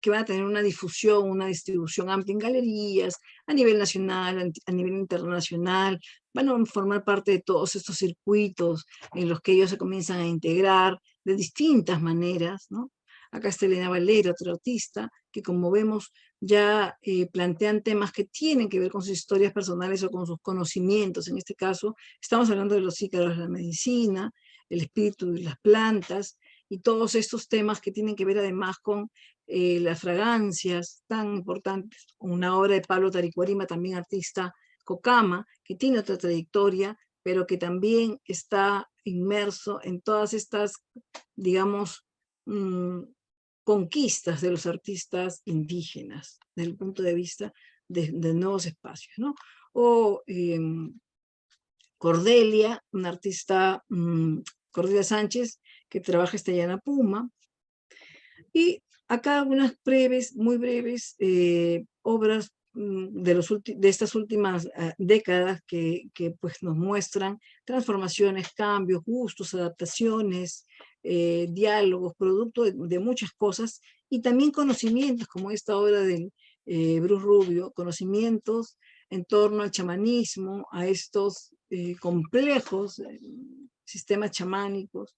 que van a tener una difusión, una distribución amplia en galerías, a nivel nacional, a nivel internacional, van a formar parte de todos estos circuitos en los que ellos se comienzan a integrar de distintas maneras, ¿no? Acá está Elena Valera, otra artista, que como vemos ya plantean temas que tienen que ver con sus historias personales o con sus conocimientos. En este caso, estamos hablando de los ícaros de la medicina, el espíritu de las plantas, y todos estos temas que tienen que ver además con las fragancias tan importantes, una obra de Pablo Taricuarima, también artista cocama, que tiene otra trayectoria, pero que también está inmerso en todas estas, digamos, conquistas de los artistas indígenas, desde el punto de vista de nuevos espacios, ¿no? O Cordelia, una artista, Cordelia Sánchez, que trabaja esta Puma, y acá algunas breves, muy breves, obras de estas últimas décadas que pues nos muestran transformaciones, cambios, gustos, adaptaciones, diálogos, producto de muchas cosas, y también conocimientos, como esta obra de Bruce Rubio, conocimientos en torno al chamanismo, a estos complejos sistemas chamánicos,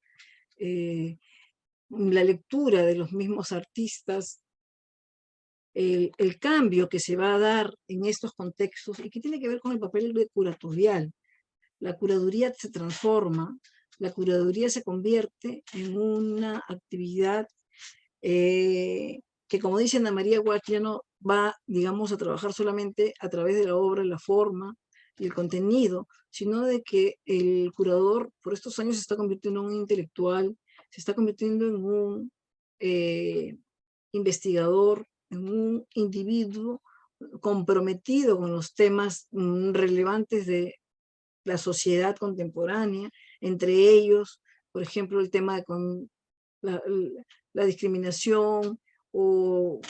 la lectura de los mismos artistas, el cambio que se va a dar en estos contextos y que tiene que ver con el papel curatorial. La curaduría se transforma, la curaduría se convierte en una actividad que, como dice Ana María Guach, ya no va, digamos, a trabajar solamente a través de la obra, la forma y el contenido, sino de que el curador por estos años se está convirtiendo en un intelectual, se está convirtiendo en un investigador, en un individuo comprometido con los temas relevantes de la sociedad contemporánea, entre ellos, por ejemplo, el tema de la discriminación o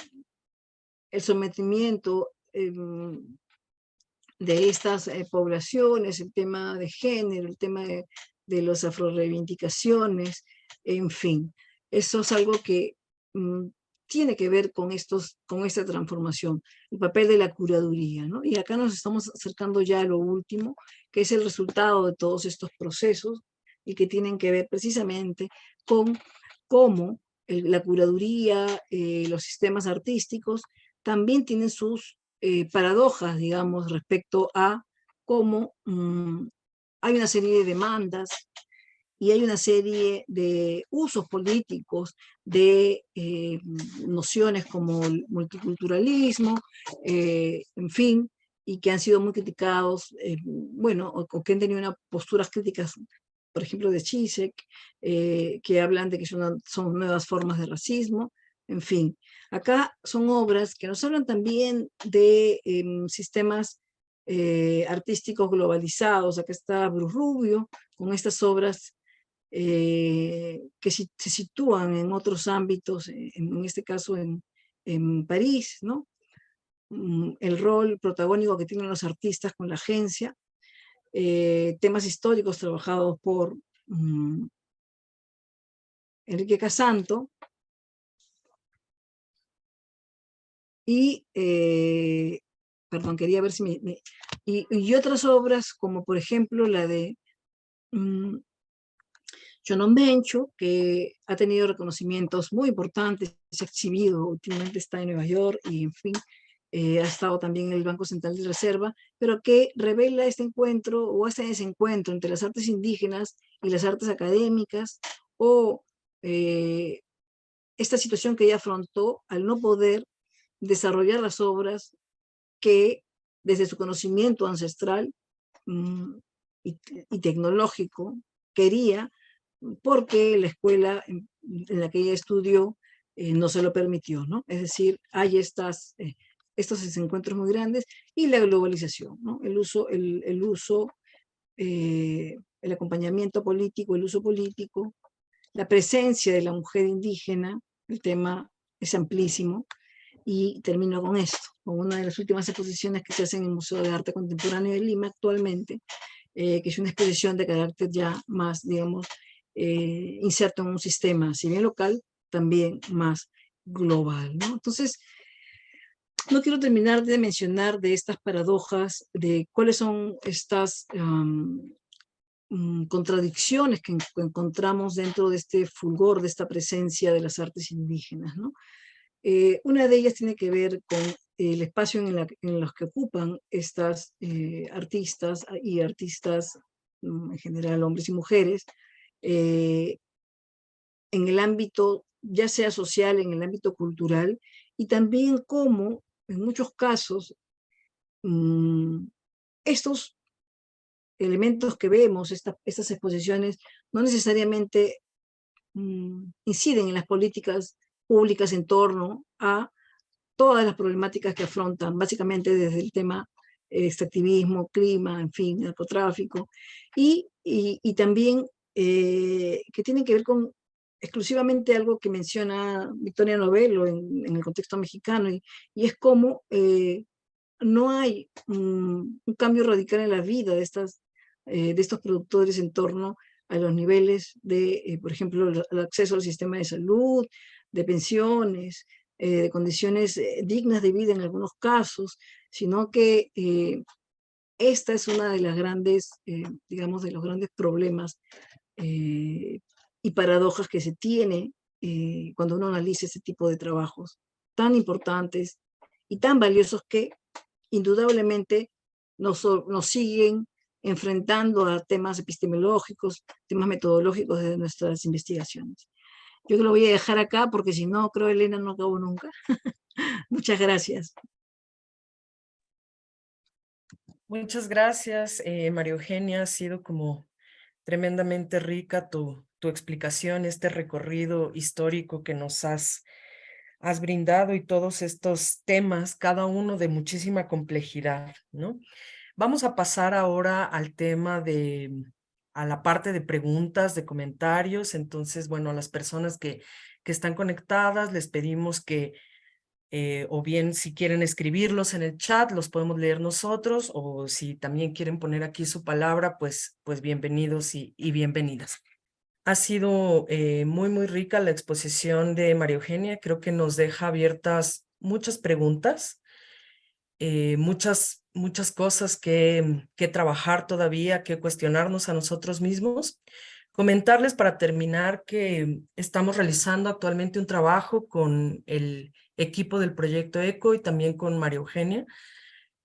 el sometimiento de estas poblaciones, el tema de género, el tema de las afroreivindicaciones, en fin. Eso es algo que tiene que ver con esta transformación, el papel de la curaduría, ¿no? Y acá nos estamos acercando ya a lo último, que es el resultado de todos estos procesos y que tienen que ver precisamente con cómo la curaduría, los sistemas artísticos, también tienen sus paradojas, digamos, respecto a cómo hay una serie de demandas y hay una serie de usos políticos de nociones como el multiculturalismo, en fin, y que han sido muy criticados, bueno, o que han tenido unas posturas críticas, por ejemplo, de Zizek, que hablan de que son nuevas formas de racismo, en fin. Acá son obras que nos hablan también de sistemas artísticos globalizados. Acá está Bruce Rubio, con estas obras que se sitúan en otros ámbitos, en este caso en París, ¿no? El rol protagónico que tienen los artistas con la agencia, temas históricos trabajados por Enrique Casanto, y, perdón, quería ver si y otras obras, como por ejemplo la de Chonon Mencho, que ha tenido reconocimientos muy importantes, se ha exhibido, últimamente está en Nueva York y en fin, ha estado también en el Banco Central de Reserva, pero que revela este encuentro o este desencuentro entre las artes indígenas y las artes académicas, o esta situación que ella afrontó al no poder desarrollar las obras que desde su conocimiento ancestral y tecnológico, quería, porque la escuela en la que ella estudió no se lo permitió, ¿no? Es decir, hay estos encuentros muy grandes y la globalización, ¿no? El acompañamiento político, el uso político, la presencia de la mujer indígena, el tema es amplísimo. Y termino con esto, con una de las últimas exposiciones que se hacen en el Museo de Arte Contemporáneo de Lima actualmente, que es una exposición de carácter ya más, digamos, inserto en un sistema, si bien local, también más global, ¿no? Entonces, no quiero terminar de mencionar de estas paradojas, de cuáles son estas contradicciones que encontramos dentro de este fulgor, de esta presencia de las artes indígenas, ¿no? Una de ellas tiene que ver con el espacio en los que ocupan estas artistas y artistas en general, hombres y mujeres, en el ámbito, ya sea social, en el ámbito cultural, y también cómo, en muchos casos, estos elementos que vemos, estas exposiciones, no necesariamente inciden en las políticas públicas en torno a todas las problemáticas que afrontan, básicamente desde el tema extractivismo, clima, en fin, narcotráfico, y también que tienen que ver con exclusivamente algo que menciona Victoria Novello en el contexto mexicano, y es como no hay un cambio radical en la vida de estos productores en torno a los niveles de, por ejemplo, el acceso al sistema de salud, de pensiones, de condiciones dignas de vida en algunos casos, sino que esta es una de las grandes, digamos, de los grandes problemas y paradojas que se tiene cuando uno analiza este tipo de trabajos tan importantes y tan valiosos que indudablemente nos siguen enfrentando a temas epistemológicos, temas metodológicos de nuestras investigaciones. Yo lo voy a dejar acá porque si no, creo, Elena, no acabo nunca. Muchas gracias. Muchas gracias, María Eugenia. Ha sido como tremendamente rica tu explicación, este recorrido histórico que nos has brindado, y todos estos temas, cada uno de muchísima complejidad, ¿no? Vamos a pasar ahora al tema a la parte de preguntas, de comentarios. Entonces, bueno, a las personas que están conectadas, les pedimos que o bien si quieren escribirlos en el chat, los podemos leer nosotros, o si también quieren poner aquí su palabra, pues bienvenidos y bienvenidas. Ha sido muy, muy rica la exposición de María Eugenia. Creo que nos deja abiertas muchas preguntas, muchas cosas que trabajar todavía, que cuestionarnos a nosotros mismos. Comentarles para terminar que estamos realizando actualmente un trabajo con el equipo del proyecto ECO y también con María Eugenia,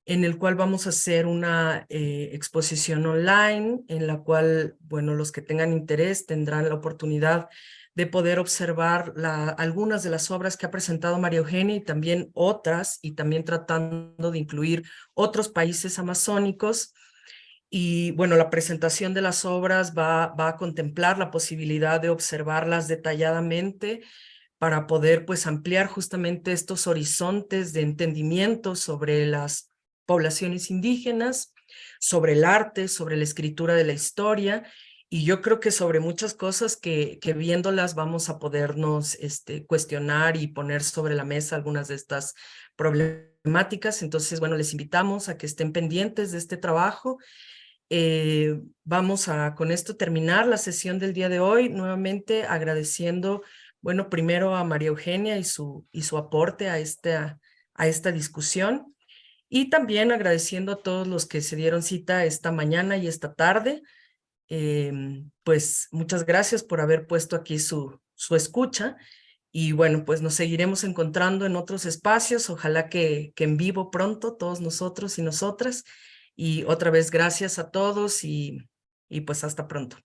en el cual vamos a hacer una exposición online, en la cual, bueno, los que tengan interés tendrán la oportunidad de poder observar algunas de las obras que ha presentado María Eugenia y también otras, y también tratando de incluir otros países amazónicos. Y bueno, la presentación de las obras va a contemplar la posibilidad de observarlas detalladamente para poder pues ampliar justamente estos horizontes de entendimiento sobre las poblaciones indígenas, sobre el arte, sobre la escritura de la historia, y yo creo que sobre muchas cosas que viéndolas vamos a podernos cuestionar y poner sobre la mesa algunas de estas problemáticas. Entonces, bueno, les invitamos a que estén pendientes de este trabajo. Vamos a con esto terminar la sesión del día de hoy, nuevamente agradeciendo, bueno, primero a María Eugenia y su aporte a esta discusión, y también agradeciendo a todos los que se dieron cita esta mañana y esta tarde. Pues muchas gracias por haber puesto aquí su escucha, y bueno, pues nos seguiremos encontrando en otros espacios, ojalá que en vivo pronto, todos nosotros y nosotras. Y otra vez gracias a todos y pues hasta pronto.